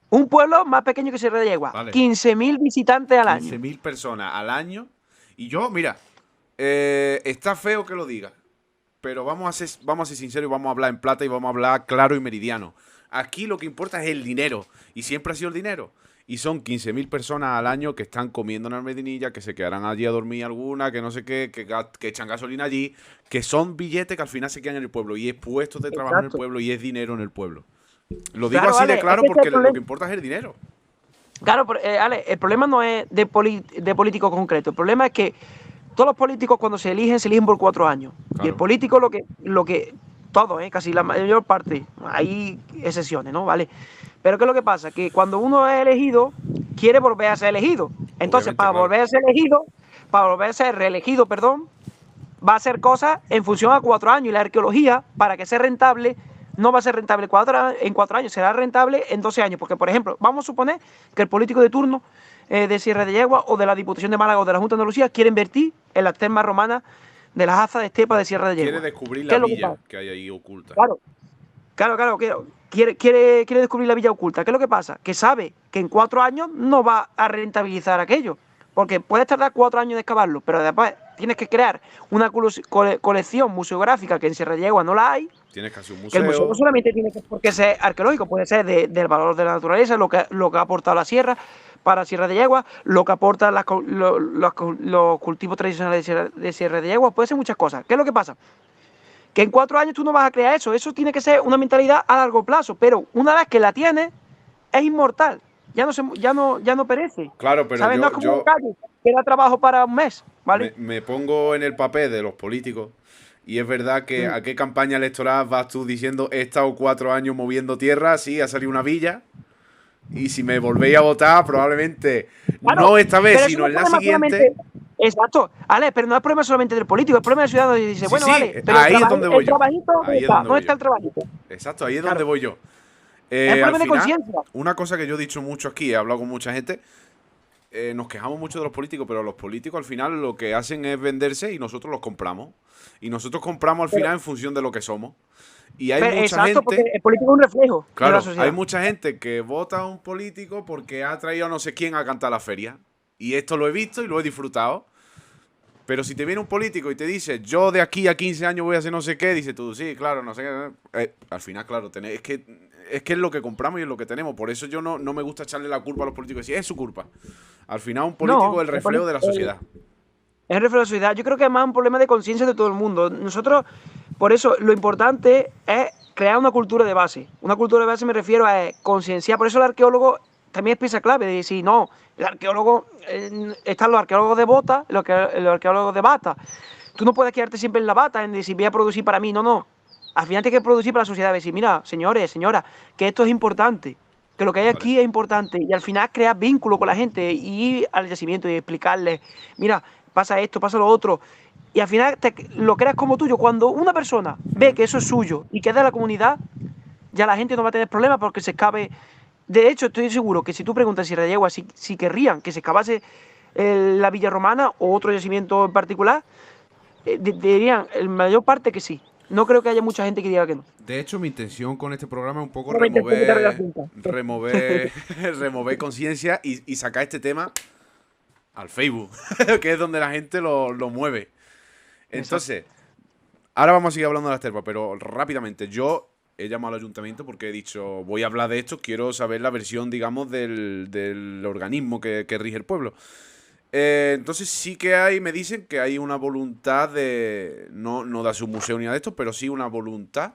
Un pueblo más pequeño que Sierra de Yegua, Vale. 15.000 visitantes al año. 15.000 personas al año. Y yo, mira, Está feo que lo diga, pero vamos a ser sinceros y vamos a hablar en plata y vamos a hablar claro y meridiano. Aquí lo que importa es el dinero, y siempre ha sido el dinero. Y son 15.000 personas al año que están comiendo en Almedinilla, que se quedarán allí a dormir alguna, que no sé qué, que echan gasolina allí, que son billetes que al final se quedan en el pueblo, y es puestos de trabajo en el Exacto. pueblo, y es dinero en el pueblo. Lo digo Claro, así de Ale, es claro que ese es porque el lo problema. que importa es el dinero. Claro, pero, Ale, el problema no es de político concreto. El problema es que todos los políticos cuando se eligen por 4 años. Y el Claro. político todo, casi la mayor parte, hay excepciones, ¿no? ¿Vale? Pero ¿qué es lo que pasa? Que cuando uno es elegido, quiere volver a ser elegido. Entonces, Obviamente, claro. para volver a ser reelegido, perdón, va a hacer cosas en función a 4 años. Y la arqueología, para que sea rentable, no va a ser rentable en 4 años, será rentable en 12 años. Porque, por ejemplo, vamos a suponer que el político de turno de Sierra de Yegua o de la Diputación de Málaga o de la Junta de Andalucía quiere invertir en las termas romanas de las azas de estepa de Sierra de Quiere Yegua. descubrir ¿Qué la es lo que villa pasa? que hay ahí oculta. Claro, claro. Quiere descubrir la villa oculta. ¿Qué es lo que pasa? Que sabe que en 4 años no va a rentabilizar aquello. Porque puedes tardar 4 años en excavarlo, pero después tienes que crear una colección museográfica que en Sierra de Yegua no la hay. Tienes casi un Que el museo no museo. solamente tiene que por qué ser arqueológico, puede ser del valor de la naturaleza, lo que ha aportado la sierra para Sierra de Yegua, lo que aporta los cultivos tradicionales de Sierra de Yegua, puede ser muchas cosas. ¿Qué es lo que pasa? Que en 4 años tú no vas a crear eso tiene que ser una mentalidad a largo plazo, pero una vez que la tienes, es inmortal, ya no perece, Claro, pero ¿sabes? No es yo, como un yo calle que da trabajo para un mes, ¿vale? me pongo en el papel de los políticos. Y es verdad que Mm. a qué campaña electoral vas tú diciendo he estado 4 años moviendo tierra, sí, ha salido una villa. Y si me volvéis a votar, probablemente Claro, no esta vez, pero eso sino no en es la problema siguiente. solamente. Exacto, Ale, pero no es problema solamente del político, es problema del ciudadano. Y dice, Sí, bueno, sí, vale, pero ahí es donde voy el yo. trabajito, ¿dónde Ahí es está? donde ¿Dónde voy está yo. el trabajito? Exacto, ahí es donde Claro, voy yo. es Al problema de final, conciencia. una cosa que yo he dicho mucho aquí, he hablado con mucha gente, nos quejamos mucho de los políticos, pero los políticos al final lo que hacen es venderse y nosotros los compramos. Y nosotros compramos al Pero, final en función de lo que somos. Y hay mucha exacto, porque gente, el político es un reflejo de la claro, hay sociedad. mucha gente que vota a un político porque ha traído a no sé quién a cantar la feria. Y esto lo he visto y lo he disfrutado. Pero si te viene un político y te dice, yo de aquí a 15 años voy a hacer no sé qué, dice tú, sí, claro, no sé qué. Al final, claro, es que es lo que compramos y es lo que tenemos. Por eso yo no me gusta echarle la culpa a los políticos y decir, es su culpa. Al final, un político No, es el reflejo de la sociedad. es el reflejo de la sociedad. Yo creo que es más un problema de conciencia de todo el mundo. Nosotros, por eso, lo importante es crear una cultura de base. Una cultura de base me refiero a concienciar. Por eso el arqueólogo también es pieza clave de decir, no, el arqueólogo, están los arqueólogos de bota, los arqueólogos de bata. Tú no puedes quedarte siempre en la bata, en decir, voy a producir para mí. No. Al final tienes que producir para la sociedad. Decir, mira, señores, señoras, que esto es importante. Que lo que hay Vale. aquí es importante. Y al final crear vínculo con la gente y ir al yacimiento y explicarles, mira, pasa esto, pasa lo otro. Y al final lo creas como tuyo. Cuando una persona ve Ujú. que eso es suyo y que es de la comunidad, ya la gente no va a tener problemas porque se escabe. De hecho, estoy seguro que si tú preguntas si Rayagua si querrían que se excavase la Villa Romana o otro yacimiento en particular, dirían en mayor parte que sí. No creo que haya mucha gente que diga que no. De hecho, mi intención con este programa es un poco Solamente el puñetero de la remover, punta. remover, remover conciencia y sacar este tema al Facebook, que es donde la gente lo mueve. Exacto. Entonces, ahora vamos a seguir hablando de las termas, pero rápidamente, yo he llamado al ayuntamiento porque he dicho, voy a hablar de esto, quiero saber la versión, digamos, del organismo que rige el pueblo. Entonces sí que me dicen que hay una voluntad de, no de hacer un museo ni nada de esto, pero sí una voluntad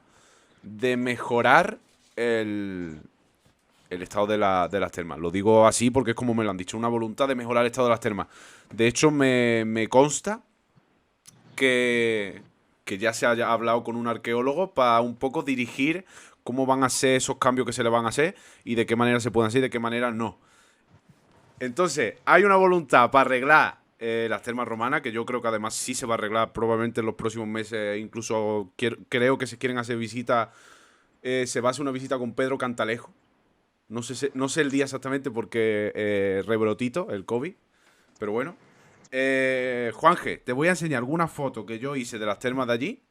de mejorar el estado de las termas. Lo digo así porque es como me lo han dicho, una voluntad de mejorar el estado de las termas. De hecho, me consta que ya se haya hablado con un arqueólogo para un poco dirigir cómo van a ser esos cambios que se le van a hacer y de qué manera se pueden hacer y de qué manera no. Entonces, hay una voluntad para arreglar las termas romanas, que yo creo que además sí se va a arreglar probablemente en los próximos meses. Incluso creo que se quieren hacer visitas. Se va a hacer una visita con Pedro Cantalejo. No sé el día exactamente porque rebrotito, el COVID. Pero bueno. Juanje, te voy a enseñar alguna foto que yo hice de las termas de allí.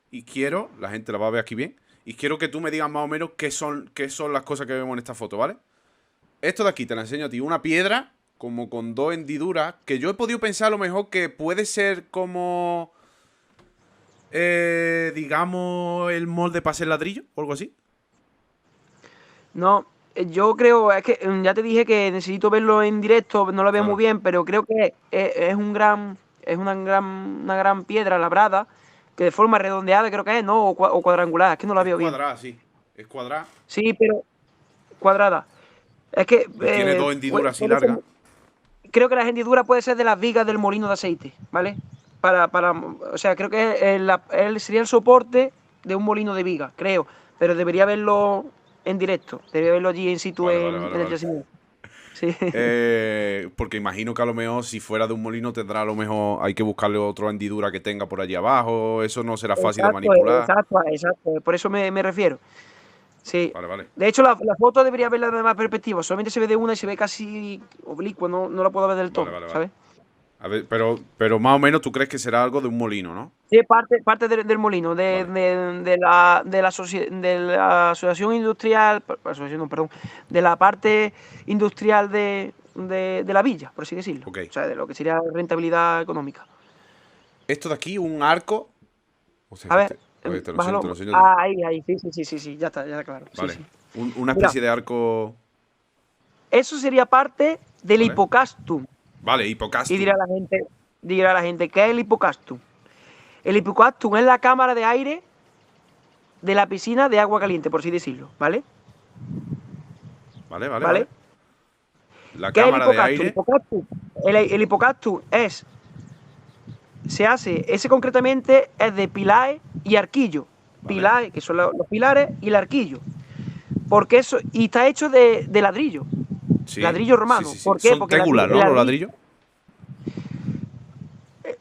Y quiero, la gente la va a ver aquí bien. Y quiero que tú me digas más o menos qué son las cosas que vemos en esta foto, ¿vale? Esto de aquí te la enseño a ti. Una piedra como con dos hendiduras, que yo he podido pensar a lo mejor que puede ser como, digamos, el molde para hacer ladrillo o algo así. No, yo creo, es que ya te dije que necesito verlo en directo, no lo veo muy Claro. bien, pero creo que es una gran piedra labrada, que de forma redondeada creo que es, ¿no? O cuadrangular, es que no la Es veo bien. cuadrada, sí. Es cuadrada. Sí, pero cuadrada. Es que Y tiene dos hendiduras así puede ser, largas. creo que la hendidura puede ser de las vigas del molino de aceite, ¿vale? O sea, creo que él sería el soporte de un molino de viga, creo. Pero debería verlo en directo, debería verlo allí in situ Vale, vale, vale, en el vale. yacimiento. Sí. Porque imagino que a lo mejor si fuera de un molino tendrá a lo mejor hay que buscarle otra hendidura que tenga por allí abajo. Eso no será fácil de Exacto, manipular. exacto, exacto. Por eso me refiero. Sí. Vale, vale. De hecho, la foto debería verla de más perspectiva. Solamente se ve de una y se ve casi oblicua, no la puedo ver del Vale, todo, vale, vale. ¿sabes? A ver, pero más o menos tú crees que será algo de un molino, ¿no? Sí, parte del molino, Vale. de la asociación industrial, asociación, no, perdón, de la parte industrial de la villa, por así decirlo. Ok. O sea, de lo que sería rentabilidad económica. Esto de aquí, un arco. O sea, A que ver, este. A ver, te lo bájalo. enseño a ti. Ah, ahí, sí, ya está claro. Sí, Vale. sí. Una Mira, especie de arco. eso sería parte del ¿Vale? hipocastum. Vale, Y hipocastum. dirá la gente, ¿qué es el hipocastum? El hipocastum es la cámara de aire de la piscina de agua caliente, por así decirlo, ¿vale? Vale, vale, vale. ¿Vale? La ¿Qué es el cámara de hipocastum? aire. El hipocastum ese concretamente es de pilares y arquillo. Vale. Pilares, que son los pilares, y el arquillo. Y está hecho de ladrillo. Sí, Ladrillo sí, romano. sí, sí. ¿Por qué? Son Porque tégulas, ¿no? Los ladrillos.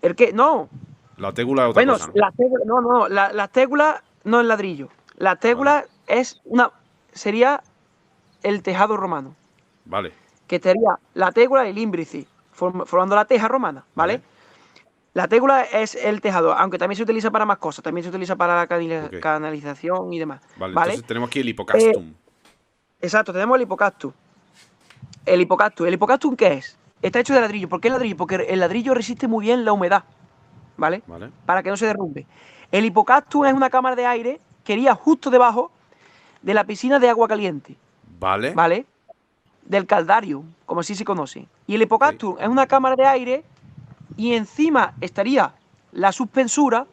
¿El qué? No. La tégula es otra Bueno, cosa, ¿no? las tégulas no es ladrillo. Las Vale. tégulas sería el tejado romano. Vale. Que estaría la tégula y el ímbrice, formando la teja romana, ¿vale? Vale. La tégula es el tejado, aunque también se utiliza para más cosas, también se utiliza para la Ok. canalización y demás, Vale, ¿vale? entonces tenemos aquí el Eh, hipocastum. exacto, tenemos el hipocactus. ¿El hipocactus qué es? Está hecho de ladrillo. ¿Por qué ladrillo? Porque el ladrillo resiste muy bien la humedad, ¿vale? Vale. Para que no se derrumbe. El hipocactus es una cámara de aire que iría justo debajo de la piscina de agua caliente, Vale. ¿vale? Del caldario, como así se conoce. Y el Ok. hipocactus es una cámara de aire y encima estaría la suspensura,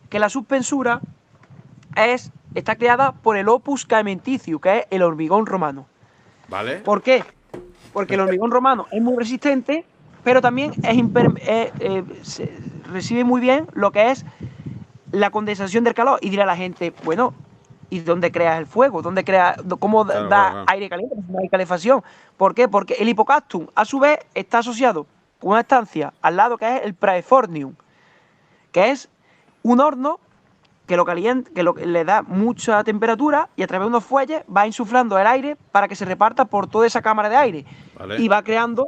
que la suspensura está creada por el opus caementicium, que es el hormigón romano. Vale. ¿Por qué? Porque el hormigón romano es muy resistente, pero también recibe muy bien lo que es la condensación del calor. Y dirá la gente, bueno, ¿y dónde creas el fuego? ¿Cómo Claro, claro, da claro. aire caliente? No hay calefacción. ¿Por qué? Porque el hipocastum, a su vez, está asociado con una estancia al lado que es el praefornium, que es un horno que lo calienta, le da mucha temperatura y a través de unos fuelles va insuflando el aire para que se reparta por toda esa cámara de aire Vale. y va creando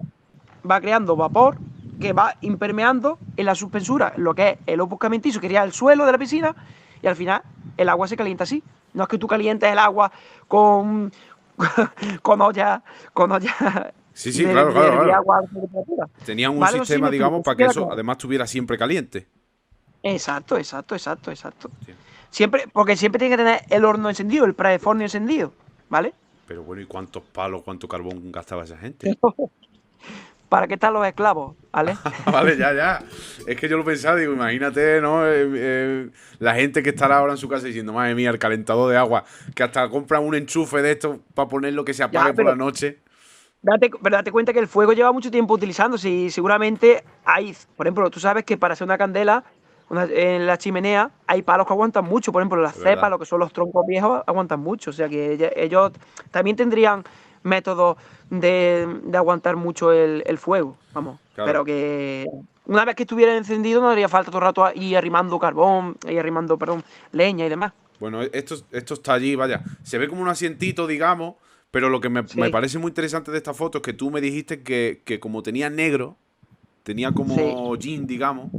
vapor que va impermeando en la suspensura, lo que es el opus caementicium, que sería el suelo de la piscina, y al final el agua se calienta así. No es que tú calientes el agua con, con olla, con olla Sí, sí, de, claro, de claro, hervir claro. agua a alta temperatura. Tenían un Vale, no sé si sistema, me digamos, explico, si para que queda eso claro. además estuviera siempre caliente. Exacto. Hostia. Porque siempre tiene que tener el horno encendido, el praefornio encendido, ¿vale? Pero bueno, ¿y cuántos palos, cuánto carbón gastaba esa gente? ¿Para qué están los esclavos, ¿vale? Vale, ya, ya. Es que yo lo pensaba, digo, imagínate, ¿no? La gente que estará ahora en su casa diciendo, madre mía, el calentador de agua, que hasta compran un enchufe de esto para ponerlo que se Ya, apague por la noche. pero date cuenta que el fuego lleva mucho tiempo utilizándose y seguramente por ejemplo, tú sabes que para hacer una candela en la chimenea hay palos que aguantan mucho, por ejemplo, las Es cepas, verdad. lo que son los troncos viejos, aguantan mucho, o sea que ellos también tendrían métodos de aguantar mucho el fuego, vamos, Claro. pero que una vez que estuviera encendido no haría falta todo el rato ir arrimando carbón, ir arrimando, perdón, leña y demás. Bueno, esto está allí, vaya. Se ve como un asientito, digamos, pero lo que me Sí, parece muy interesante de esta foto es que tú me dijiste que como tenía negro, tenía sí. como jean, digamos,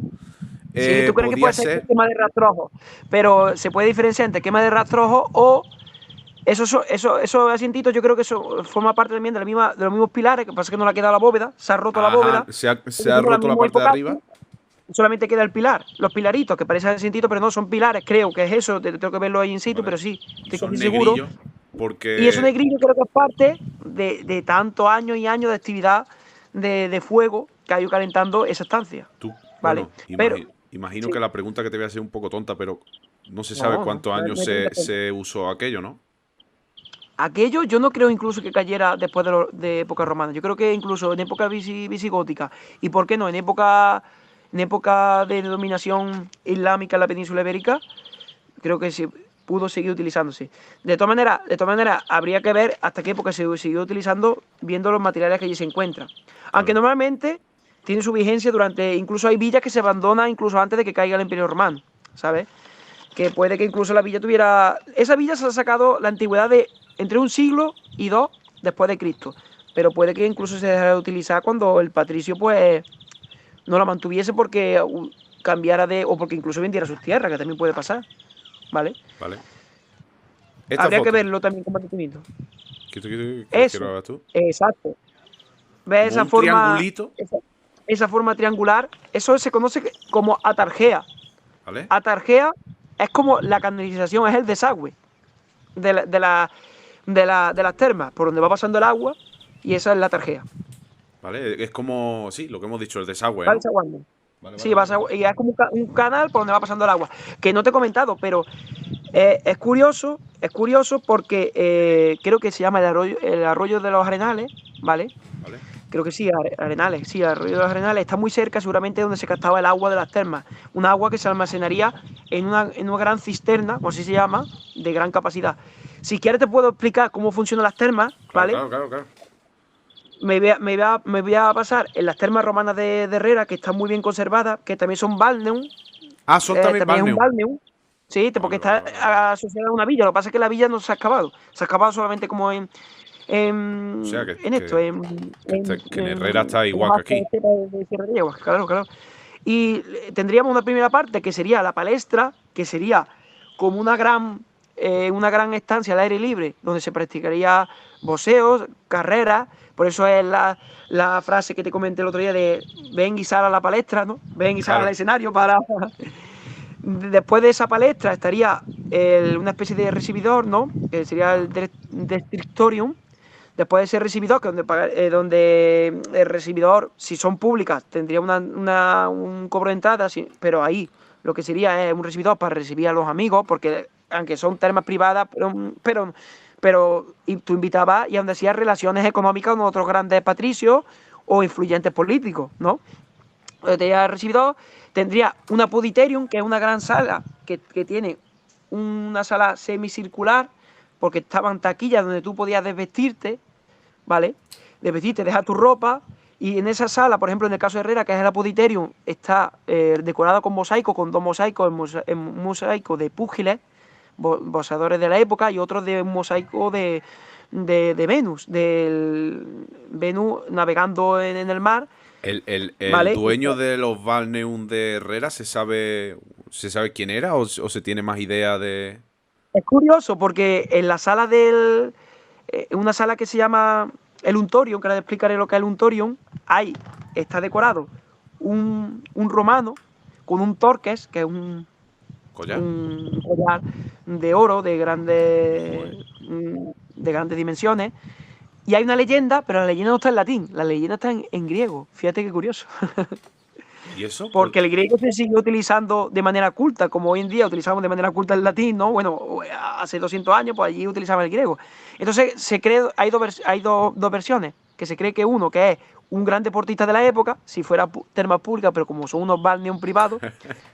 Sí, tú crees que podía puede ser ser. quema de rastrojo, pero se puede diferenciar entre quema de rastrojo o Esos asientitos yo creo que eso forma parte también de los mismos pilares, que pasa que no le ha quedado la bóveda, se ha roto la Ajá, bóveda, se ha roto la parte de arriba. solamente queda el pilar, los pilaritos que parecen asientitos, pero no son pilares, creo que es eso, tengo que verlo ahí in situ, Vale. pero sí, Y estoy son casi seguro. negrillos Y eso porque... negrillo creo que es parte de tantos años y años de actividad de fuego que ha ido calentando esa estancia, Tú, ¿vale? bueno, Pero, imagino que sí, la pregunta que te voy a hacer es un poco tonta, pero no se sabe no, no, cuántos años no hay tanta cosa. se usó aquello, ¿no? Aquello yo no creo incluso que cayera después de época romana. Yo creo que incluso en época visigótica y, ¿por qué no? En época de dominación islámica en la península ibérica, creo que se pudo seguir utilizándose. De todas maneras, habría que ver hasta qué época se siguió utilizando viendo los materiales que allí se encuentran. Aunque Claro. normalmente tiene su vigencia durante, incluso hay villas que se abandonan incluso antes de que caiga el Imperio Romano, ¿sabes? Que puede que incluso la villa tuviera... Esa villa se ha sacado la antigüedad de entre un siglo y dos después de Cristo, pero puede que incluso se dejara de utilizar cuando el patricio pues no la mantuviese porque cambiara de... o porque incluso vendiera sus tierras, que también puede pasar, ¿vale? Vale. Esta Habría que foto. verlo también con mantenimiento. ¿Quieres que lo Eso, hagas tú? exacto. ¿Ves Como un triangulito, esa forma triangular? Eso se conoce como atarjea. ¿vale? Atarjea es como la canalización, es el desagüe de las termas, por donde va pasando el agua, y esa es la atarjea. ¿Vale? Es como, sí, lo que hemos dicho, el desagüe, Va ¿no? desaguando. Vale, Sí, vale, vale, vale. y es como un canal por donde va pasando el agua. Que no te he comentado, pero es curioso porque creo que se llama el arroyo de los Arenales, ¿vale? ¿Vale? Creo que sí, Arenales, sí, el arroyo de los Arenales está muy cerca, seguramente donde se captaba el agua de las termas. Un agua que se almacenaría en una gran cisterna, o así se llama, de gran capacidad. Si quieres te puedo explicar cómo funcionan las termas, Claro, ¿vale? claro, claro, claro. Me voy a pasar en las termas romanas de Herrera, que están muy bien conservadas, que también son balneum, Ah, son también también es un balneum. balneum, sí, porque Vale, vale, está vale, vale. asociada a una villa. Lo que pasa es que la villa no se ha excavado, se ha excavado solamente como O sea en esto, que en Herrera está en los igual que actos aquí. de Sierra de Yeguas, claro, claro. Y tendríamos una primera parte que sería la palestra, que sería como una gran estancia al aire libre, donde se practicaría boxeos, carreras. Por eso es la frase que te comenté el otro día de ven y sal a la palestra, ¿no? Ven y sal al Claro. escenario para... Después de esa palestra estaría una especie de recibidor, ¿no? Que sería Ajá. el Destrictorium. Después de ese recibidor, que donde el recibidor, si son públicas, tendría un cobro de entrada, sí, pero ahí lo que sería es un recibidor para recibir a los amigos, porque aunque son termas privadas, pero y tú invitabas y donde hacías relaciones económicas con otros grandes patricios o influyentes políticos, ¿no? Tendría recibidor, tendría una poditerium, que es una gran sala que tiene una sala semicircular, porque estaban taquillas donde tú podías desvestirte, ¿vale? Desvestirte, dejar tu ropa, y en esa sala, por ejemplo, en el caso de Herrera, que es el Apoditerium, está decorada con mosaico, con dos mosaicos, un mosaico de púgiles, boxeadores de la época, y otro de un mosaico de Venus, del Venus navegando en el mar, El ¿vale? dueño de los balneum de Herrera se sabe quién era o se tiene más idea de. Es curioso porque en la sala una sala que se llama el Untorium, que ahora te explicaré lo que es el Untorium, está decorado un romano con un torques, que es ¿Collar? un collar de oro Joder. de grandes dimensiones. Y hay una leyenda, pero la leyenda no está en latín, la leyenda está en griego. Fíjate qué curioso. ¿Y eso? Porque el griego se siguió utilizando de manera culta, como hoy en día utilizamos de manera culta el latín, ¿no? Bueno, hace 200 años, pues allí utilizaban el griego. Entonces, hay dos versiones, que se cree que uno, que es un gran deportista de la época, si fuera termas públicas, pero como son unos balneum privados,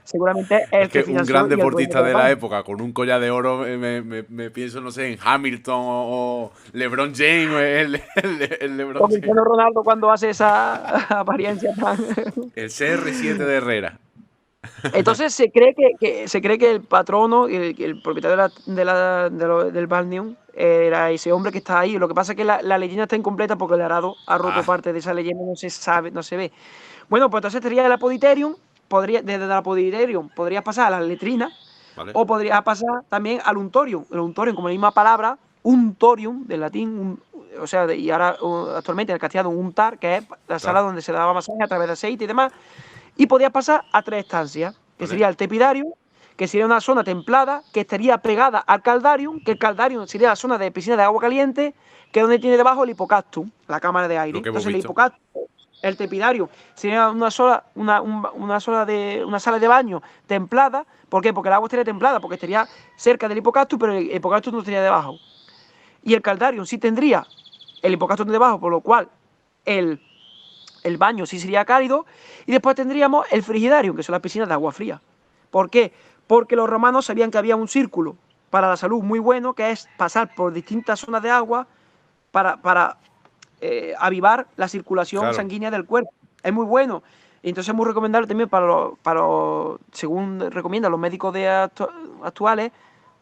seguramente es Es el que que un financió gran y el dueño de deportista los de la balneum. época con un collar de oro me pienso, no sé, en Hamilton o LeBron James o el O LeBron James. Cristiano Ronaldo cuando hace esa apariencia tan... El CR7 de Herrera. Entonces se cree que el patrono, el propietario del Balneum, era ese hombre que está ahí. Lo que pasa es que la leyenda está incompleta porque el arado ha roto Ah, parte de esa leyenda, no se sabe, no se ve. Bueno, pues entonces sería el Apoditerium, desde el Apoditerium podrías pasar a las letrinas vale. o podrías pasar también al Untorium. El Untorium, como la misma palabra, untorium, del latín, o sea, y ahora actualmente en el castellano un untar, que es la sala donde se daba masaje a través de aceite y demás, y podías pasar a 3 estancias, que sería el tepidarium, que sería una zona templada, que estaría pegada al caldarium, que el caldarium sería la zona de piscina de agua caliente, que es donde tiene debajo el hipocastum, la cámara de aire. Lo que hemos Entonces el visto. hipocastum, el tepidarium, sería una sala de baño templada. ¿Por qué? Porque el agua estaría templada, porque estaría cerca del hipocastum, pero el hipocastum no estaría debajo. Y el caldarium sí tendría el hipocastum debajo, por lo cual el baño sí sería cálido. Y después tendríamos el frigidarium, que son las piscinas de agua fría. ¿Por qué? Porque los romanos sabían que había un círculo para la salud muy bueno, que es pasar por distintas zonas de agua para avivar la circulación sanguínea del cuerpo. Es muy bueno. Y entonces es muy recomendable también según recomiendan los médicos actuales,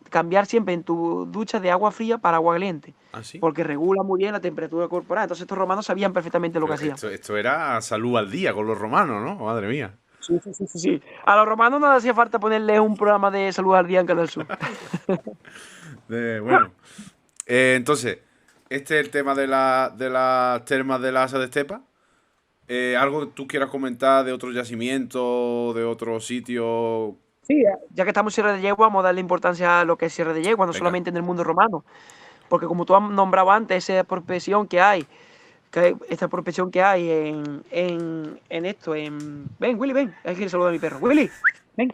cambiar siempre en tu ducha de agua fría para agua caliente. ¿Ah, sí? Porque regula muy bien la temperatura corporal. Entonces estos romanos sabían perfectamente lo que hacían. Esto era salud al día con los romanos, ¿no? Madre mía. Sí. A los romanos no les hacía falta ponerles un programa de salud al día en Canal Sur. Bueno. Entonces, este es el tema de las termas de la Asa de Estepa. ¿Algo que tú quieras comentar de otro yacimiento, de otro sitio? Sí, ya que estamos en Sierra de Yegua, vamos a darle importancia a lo que es Sierra de Yegua, no solamente en el mundo romano. Porque como tú has nombrado antes, esa profesión que hay, esta profesión que hay en esto, Ven, Willy, ven. Ahí quiere saludar a mi perro. Willy, ven.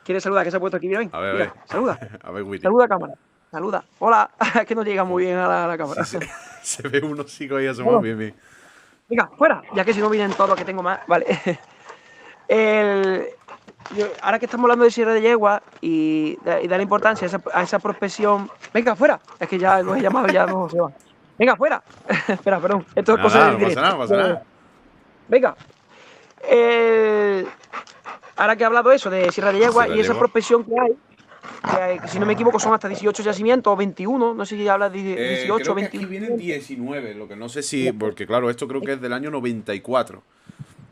Quiere saludar, que se ha puesto aquí, mira, ven. A ver, mira, saluda. A ver, Willy. Saluda a cámara. Saluda. Hola. Es que no llega muy bien a la cámara. Sí, se ve unos hocico ahí asomados bien. Venga, fuera. Ya que si no vienen todos los que tengo más. Vale. Ahora que estamos hablando de Sierra de Yegua y darle importancia a esa profesión. Venga, fuera. Es que ya los he llamado, ya no se van. Venga, fuera. Espera, perdón. Esto es cosa del directo. No pasa nada. Venga. Ahora que he hablado eso de Sierra de Yegua y esa profesión que hay, que si no me equivoco son hasta 18 yacimientos o 21, no sé si hablas de 18 o 21. Aquí vienen 19, lo que no sé si, porque claro, esto creo que es del año 94.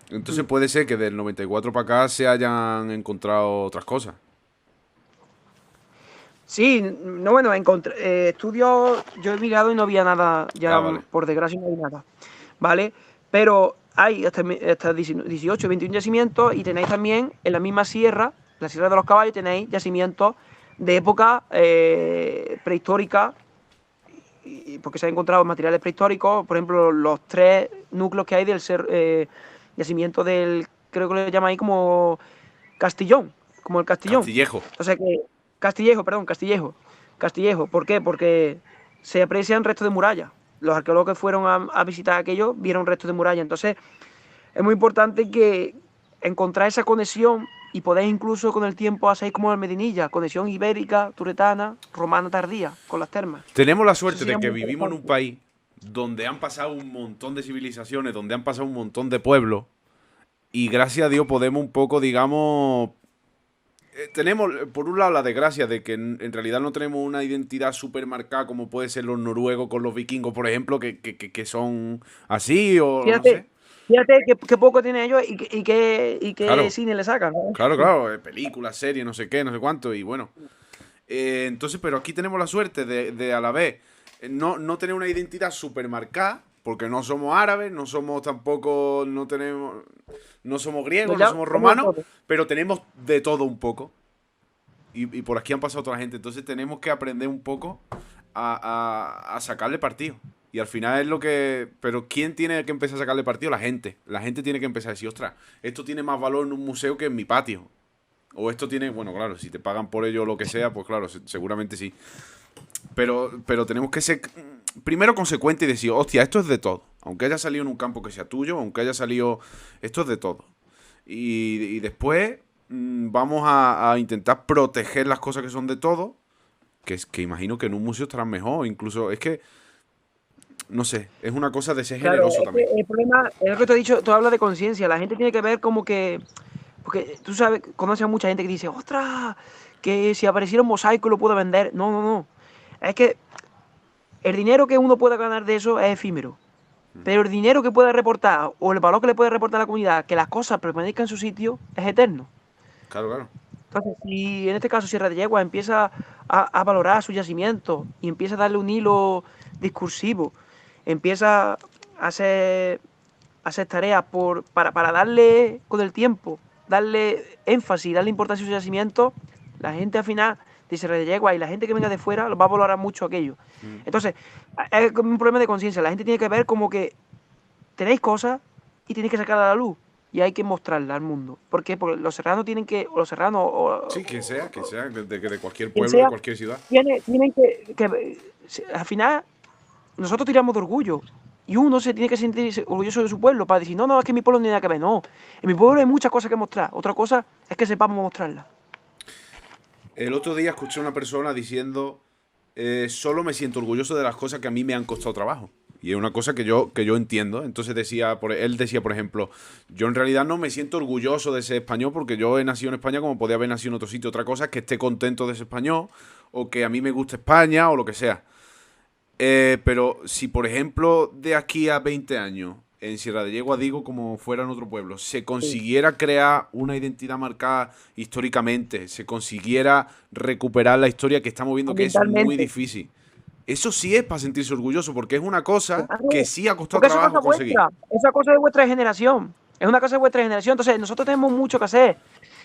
Entonces puede ser que del 94 para acá se hayan encontrado otras cosas. Sí, no, bueno, estudios, yo he mirado y no había nada, ya vale. Por desgracia no hay nada, ¿vale? Pero hay hasta 18, 21 yacimientos y tenéis también en la misma sierra, la Sierra de los Caballos, tenéis yacimientos de época prehistórica, porque se han encontrado materiales prehistóricos, por ejemplo, los 3 núcleos que hay del yacimiento del, creo que lo llaman ahí como Castillón, como el Castillón. Castillejo. O sea que, Castillejo. ¿Por qué? Porque se aprecian restos de muralla. Los arqueólogos que fueron a visitar aquello vieron restos de muralla. Entonces, es muy importante que encontrar esa conexión y podéis incluso con el tiempo hacer como el Medinilla, conexión ibérica, turetana, romana tardía, con las termas. Tenemos la suerte de que vivimos en un país donde han pasado un montón de civilizaciones, donde han pasado un montón de pueblos y gracias a Dios podemos un poco, digamos... tenemos, por un lado, la desgracia de que en realidad no tenemos una identidad súper marcada como puede ser los noruegos con los vikingos, por ejemplo, que son así o fíjate, no sé. Fíjate qué poco tienen ellos y qué claro. Cine le sacan, ¿no? Claro, películas, series, no sé qué, no sé cuánto, y bueno. Entonces, pero aquí tenemos la suerte de a la vez no tener una identidad súper marcada, porque no somos árabes, no somos tampoco, no somos griegos, no somos romanos, pero tenemos de todo un poco. Y por aquí han pasado toda la gente, entonces tenemos que aprender un poco a sacarle partido. Y al final es lo que... Pero ¿quién tiene que empezar a sacarle partido? La gente. La gente tiene que empezar a decir, ostras, esto tiene más valor en un museo que en mi patio. O esto tiene... Bueno, claro, si te pagan por ello o lo que sea, pues claro, seguramente sí. Pero tenemos que ser primero consecuentes y decir, hostia, esto es de todo. Aunque haya salido en un campo que sea tuyo, aunque haya salido... Esto es de todo. Y después vamos a intentar proteger las cosas que son de todo, que imagino que en un museo estarán mejor. Incluso es que... No sé, es una cosa de ser generoso también. El problema es lo que te he dicho, tú hablas de conciencia. La gente tiene que ver como que... Porque tú sabes, conoces a mucha gente que dice, ¡ostras! Que si apareciera un mosaico lo puedo vender. No. Es que el dinero que uno pueda ganar de eso es efímero. Pero el dinero que puede reportar, o el valor que le puede reportar a la comunidad, que las cosas permanezcan en su sitio, es eterno. Claro. Entonces, si en este caso Sierra de Yegua empieza a valorar su yacimiento y empieza a darle un hilo discursivo, empieza a hacer tareas para darle con el tiempo, darle énfasis, darle importancia a su yacimiento, la gente al final de Sierra de Yegua y la gente que venga de fuera lo va a valorar mucho aquello. Mm. Entonces, es como un problema de conciencia. La gente tiene que ver como que tenéis cosas y tenéis que sacarla a la luz y hay que mostrarla al mundo. ¿Por qué? Porque los serranos tienen que, o los serranos, Sí, o quien sea, de cualquier quien pueblo, de sea, cualquier ciudad. tienen al final, nosotros tiramos de orgullo. Y uno se tiene que sentir orgulloso de su pueblo para decir, no, no, es que mi pueblo no tiene nada que ver. No, en mi pueblo hay muchas cosas que mostrar. Otra cosa es que sepamos mostrarlas. El otro día escuché a una persona diciendo, solo me siento orgulloso de las cosas que a mí me han costado trabajo. Y es una cosa que yo entiendo. Entonces él decía, por ejemplo, yo en realidad no me siento orgulloso de ser español porque yo he nacido en España como podía haber nacido en otro sitio. Otra cosa es que esté contento de ser español o que a mí me guste España o lo que sea. Pero si, por ejemplo, de aquí a 20 años, en Sierra de Yegua, digo, como fuera en otro pueblo, se Sí. consiguiera crear una identidad marcada históricamente, se consiguiera recuperar la historia que estamos viendo que es muy Ambientalmente. difícil. Eso sí es para sentirse orgulloso, porque es una cosa que Claro. sí ha costado Porque esa trabajo cosa conseguir. vuestra, esa cosa de vuestra generación. Es una cosa de vuestra generación. Entonces, nosotros tenemos mucho que hacer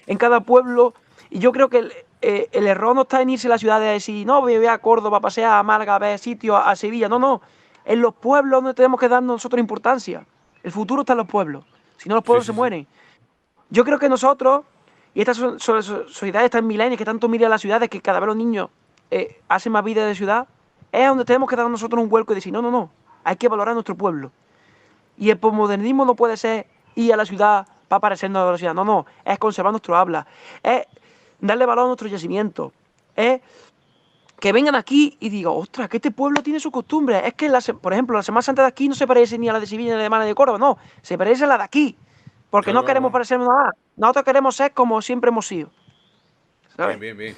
en cada pueblo. Y yo creo que el error no está en irse a la ciudad de decir, no, voy a Córdoba, a pasear a Málaga, a ver sitios, a Sevilla. No, no. En los pueblos donde tenemos que darnos nosotros importancia. El futuro está en los pueblos. Si no, los Sí, pueblos se sí, sí. mueren. Yo creo que nosotros, y esta sociedad, estas milenios que tanto mira a las ciudades, que cada vez los niños hacen más vida de ciudad, es donde tenemos que dar nosotros un vuelco y decir, no, no, no, hay que valorar nuestro pueblo. Y el posmodernismo no puede ser ir a la ciudad para parecernos a la ciudad, no, no, es conservar nuestro habla, es darle valor a nuestro yacimiento, es que vengan aquí y digan, ostras, que este pueblo tiene su costumbre. Es que, por ejemplo, la Semana Santa de aquí no se parece ni a la de Sevilla ni a la de Málaga de Córdoba, no, se parece a la de aquí. Porque Claro, no claro, queremos claro. parecernos nada. Nosotros queremos ser como siempre hemos sido. Bien, ¿Sabes? bien, bien.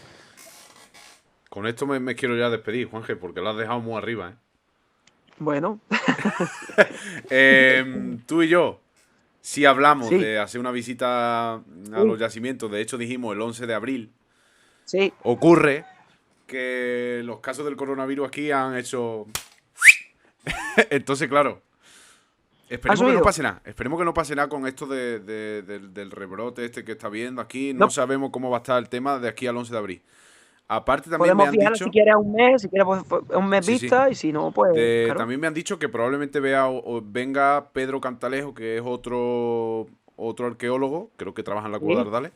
Con esto me quiero ya despedir, Juanje, porque lo has dejado muy arriba, ¿eh? Bueno, Tú y yo, si hablamos sí, de hacer una visita a sí, los yacimientos, de hecho dijimos el 11 de abril, sí. ocurre que los casos del coronavirus aquí han hecho... Entonces, claro, ¿Han esperemos que no subido? pase nada. Esperemos que no pase nada con esto del rebrote este que está viendo aquí. No No, sabemos cómo va a estar el tema de aquí al 11 de abril. Aparte también me podemos han fijarla si dicho... quieres a un mes, si quieres pues, un mes Sí, sí. vista, y si no, pues, claro. También me han dicho que probablemente venga Pedro Cantalejo, que es otro arqueólogo, creo que trabaja en la Cueva de Sí, Ardales.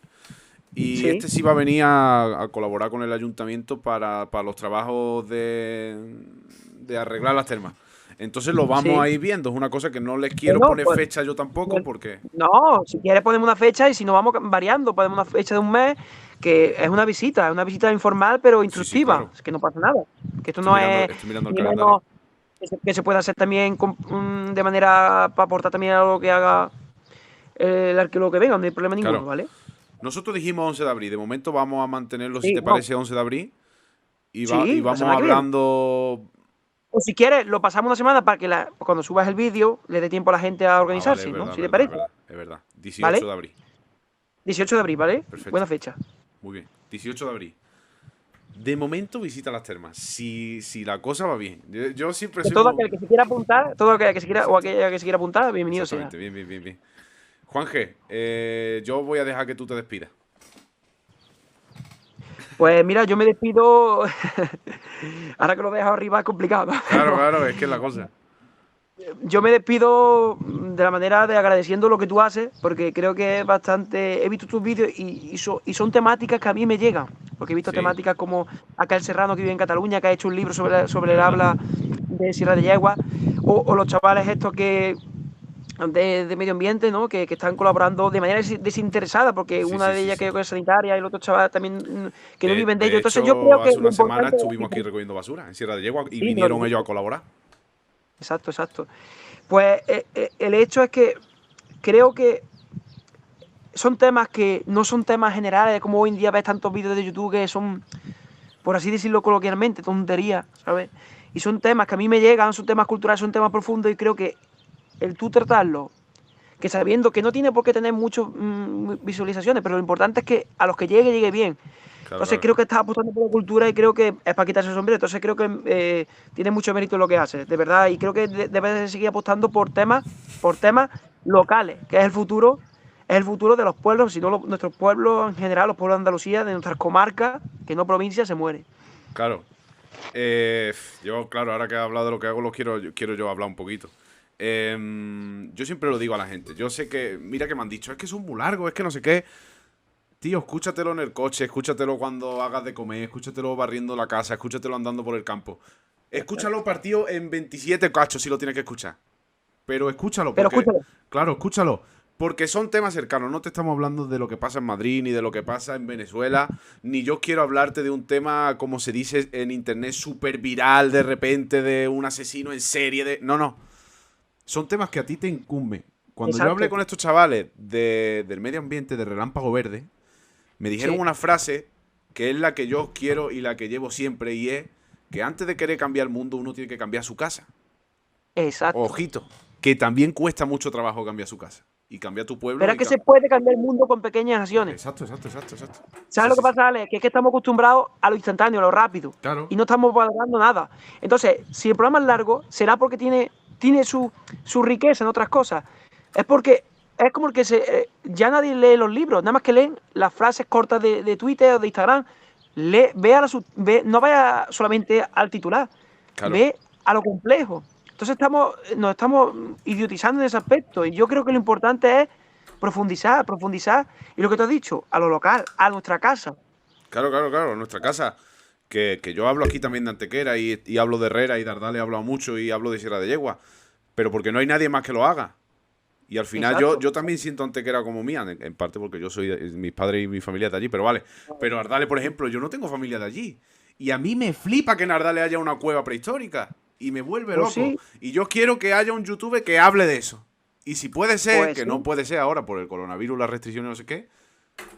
Y sí. este sí va a venir a colaborar con el ayuntamiento para los trabajos de arreglar las termas. Entonces lo vamos Sí. a ir viendo. Es una cosa que no les quiero Bueno, poner pues, fecha yo tampoco porque... no, si quieres ponemos una fecha y si no vamos variando, ponemos una fecha de un mes, que es una visita informal pero Sí, sí, instructiva, claro. es que no pasa nada. Que esto no es Estoy mirando el ni calendario. menos que se puede hacer también de manera para aportar también a lo que haga el arqueólogo que venga, no hay problema ninguno, Claro. ¿vale? Nosotros dijimos 11 de abril. De momento vamos a mantenerlo, si Sí, te no, parece, 11 de abril. Y sí, la vamos semana que viene. hablando... O si quieres, lo pasamos una semana para que cuando subas el vídeo le dé tiempo a la gente a Ah, vale, organizarse, es ¿no? verdad, es Si te verdad, es parece, verdad. Es verdad. 18 ¿vale? de abril. 18 de abril, ¿vale? Perfecto. Buena fecha. Muy bien. 18 de abril. De momento visita las termas. Si la cosa va bien. Yo siempre Que soy todo muy... aquel que se quiera apuntar, todo aquel que se quiera, o Exacto. aquella que se quiera apuntar, bienvenido sea. Exactamente. Bien, bien, bien, bien. Juanje, yo voy a dejar que tú te despidas. Pues mira, yo me despido. Ahora que lo he dejado arriba es complicado, ¿no? Claro, Pero claro, es que es la cosa. yo me despido de la manera de agradeciendo lo que tú haces, porque creo que es bastante. He visto tus vídeos y son temáticas que a mí me llegan. Porque he visto Sí, temáticas como aquel serrano que vive en Cataluña, que ha hecho un libro sobre es el verdad. habla de Sierra de Yegua, o los chavales estos que de medio ambiente, ¿no? Que están colaborando de manera desinteresada, porque Sí, una sí, de sí, ellas sí. creo que es sanitaria y el otro chaval también que no viven de ello. De Entonces yo creo hecho, que hace lo una semana importante estuvimos aquí es... recogiendo basura en Sierra de Yegua y Sí, me lo vinieron ellos a dijiste. colaborar. Exacto, exacto. Pues el hecho es que creo que son temas que no son temas generales, como hoy en día ves tantos vídeos de YouTube que son, por así decirlo coloquialmente, tonterías, ¿sabes? Y son temas que a mí me llegan, son temas culturales, son temas profundos y creo que el tú tratarlo que sabiendo que no tiene por qué tener muchas visualizaciones, pero lo importante es que a los que llegue bien. Claro, Entonces claro. creo que estás apostando por la cultura y creo que es para quitarse el sombrero. Entonces creo que tiene mucho mérito lo que hace, de verdad. Y creo que debes de seguir apostando por temas locales, que es el futuro de los pueblos, si no nuestros pueblos en general, los pueblos de Andalucía, de nuestras comarcas, que no provincias, se muere. Claro. Yo, claro, ahora que he hablado de lo que hago, quiero yo hablar un poquito. Yo siempre lo digo a la gente. Yo sé que, mira que me han dicho, es que son muy largos, es que no sé qué. Tío, escúchatelo en el coche, escúchatelo cuando hagas de comer, escúchatelo barriendo la casa, escúchatelo andando por el campo. Escúchalo partido en 27 cachos si lo tienes que escuchar. Pero escúchalo, Pero porque, escúchalo, claro, escúchalo. Porque son temas cercanos. No te estamos hablando de lo que pasa en Madrid, ni de lo que pasa en Venezuela. Ni yo quiero hablarte de un tema, como se dice en internet, súper viral de repente, de un asesino en serie. No, no. Son temas que a ti te incumben. Cuando yo hablé exacto. con estos chavales del medio ambiente, de Relámpago Verde, me dijeron Sí, una frase que es la que yo quiero y la que llevo siempre, y es que antes de querer cambiar el mundo uno tiene que cambiar su casa. exacto. Ojito, que también cuesta mucho trabajo cambiar su casa. Y cambiar tu pueblo Pero es y que se puede cambiar el mundo con pequeñas acciones. Exacto, exacto, exacto, exacto. ¿Sabes Sí, lo que sí, sí. pasa, Ale? Que es que estamos acostumbrados a lo instantáneo, a lo rápido. Claro, Y no estamos valorando nada. Entonces, si el programa es largo, será porque tiene su riqueza en otras cosas. Es porque es como el que ya nadie lee los libros, nada más que leen las frases cortas de Twitter o de Instagram. No vaya solamente al titular, claro. ve a lo complejo. Entonces nos estamos idiotizando en ese aspecto. Y yo creo que lo importante es profundizar, profundizar. Y lo que te has dicho, a lo local, a nuestra casa. Claro, claro, claro. En nuestra casa, que yo hablo aquí también de Antequera y hablo de Herrera y de Ardal he hablado mucho y hablo de Sierra de Yegua. Pero porque no hay nadie más que lo haga. Y al final Exacto. yo también siento Antequera como mía, en parte porque yo soy, mis padres y mi familia de allí, pero vale. Pero Ardale, por ejemplo, yo no tengo familia de allí. Y a mí me flipa que en Ardale haya una cueva prehistórica. Y me vuelve Pues loco. sí, Y yo quiero que haya un youtuber que hable de eso. Y si puede ser, pues que no sí. puede ser ahora por el coronavirus, las restricciones, no sé qué,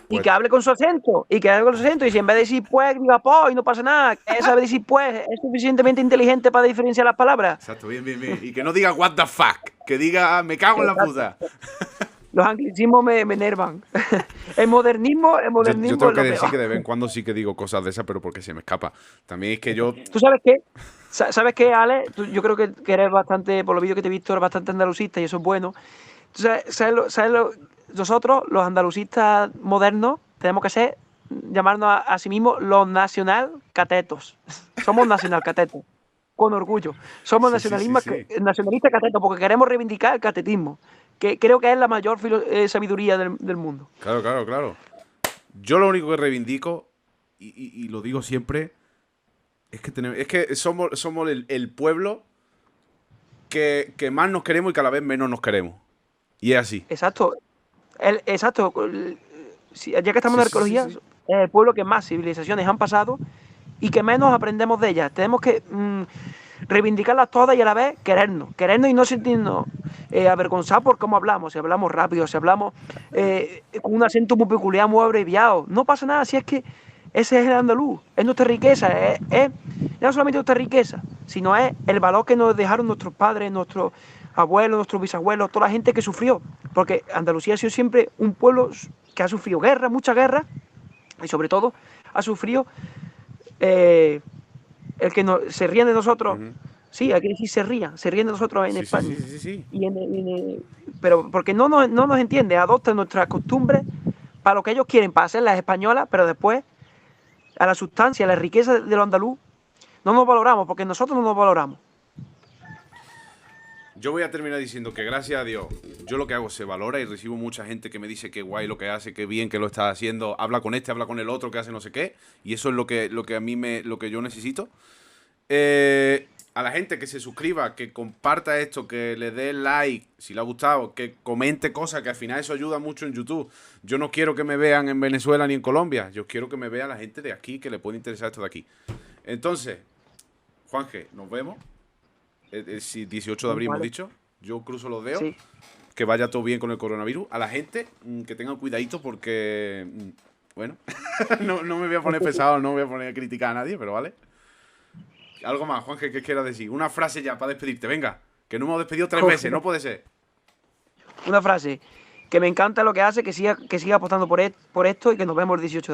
Y pues que hable con su acento. Y que hable con su acento. Y si en vez de decir pues, diga pues, y no pasa nada. Que sabe decir pues, es suficientemente inteligente para diferenciar las palabras. exacto, bien, bien, bien. Y que no diga what the fuck, que diga "Ah, me cago en la Exacto. puta". Los anglicismos me enervan. El Yo modernismo tengo es que lo decir peor. que de vez en cuando sí que digo cosas de esas, pero porque se me escapa. También es que yo. ¿Tú sabes qué? ¿Sabes qué, Ale? Yo creo que eres bastante, por los vídeos que te he visto, eres bastante andalucista y eso es bueno. ¿Tú nosotros, los andalucistas modernos, tenemos que llamarnos a sí mismos los nacional catetos. Somos nacional catetos, con orgullo. Somos Sí, sí, sí, sí. nacionalistas catetos porque queremos reivindicar el catetismo, que creo que es la mayor sabiduría del mundo. Claro, claro, claro. Yo lo único que reivindico, y lo digo siempre, es que somos el pueblo que más nos queremos y cada vez menos nos queremos. Y es así. Exacto. Exacto. Ya que estamos en Sí, sí, sí, arqueología, es sí. el pueblo que más civilizaciones han pasado y que menos aprendemos de ellas. Tenemos que reivindicarlas todas y a la vez querernos y no sentirnos avergonzados por cómo hablamos, si hablamos rápido, si hablamos con un acento muy peculiar, muy abreviado. No pasa nada, si es que ese es el andaluz, es nuestra riqueza, no solamente nuestra riqueza, sino es el valor que nos dejaron nuestros padres, nuestros abuelos, nuestros bisabuelos, toda la gente que sufrió. Porque Andalucía ha sido siempre un pueblo que ha sufrido guerra, mucha guerra, y sobre todo ha sufrido eh, el que se ríen de nosotros. Ujú. Sí, hay que decir se ríen de nosotros en Sí, sí, sí, España. sí, sí, sí. Pero porque no nos entiende, adoptan nuestras costumbres para lo que ellos quieren, para hacerlas españolas, pero después a la sustancia, a la riqueza de lo andaluz, no nos valoramos, porque nosotros no nos valoramos. Yo voy a terminar diciendo que gracias a Dios, yo lo que hago se valora y recibo mucha gente que me dice que guay lo que hace, que bien que lo está haciendo, habla con este, habla con el otro, que hace no sé qué, y eso es lo que a mí lo que yo necesito. A la gente que se suscriba, que comparta esto, que le dé like si le ha gustado, que comente cosas, que al final eso ayuda mucho en YouTube. Yo no quiero que me vean en Venezuela ni en Colombia, yo quiero que me vea la gente de aquí, que le puede interesar esto de aquí. Entonces, Juanje, nos vemos. 18 de abril hemos Vale, dicho. Yo cruzo los dedos. sí. Que vaya todo bien con el coronavirus. A la gente, que tengan cuidadito porque, bueno, no me voy a poner pesado, no voy a poner a criticar a nadie, pero vale. Algo más, Juanje, ¿qué quieras decir? Una frase ya para despedirte, venga. Que no hemos despedido 3 veces, no puede ser. una frase, que me encanta lo que hace, que siga apostando por esto y que nos vemos el 18 de abril.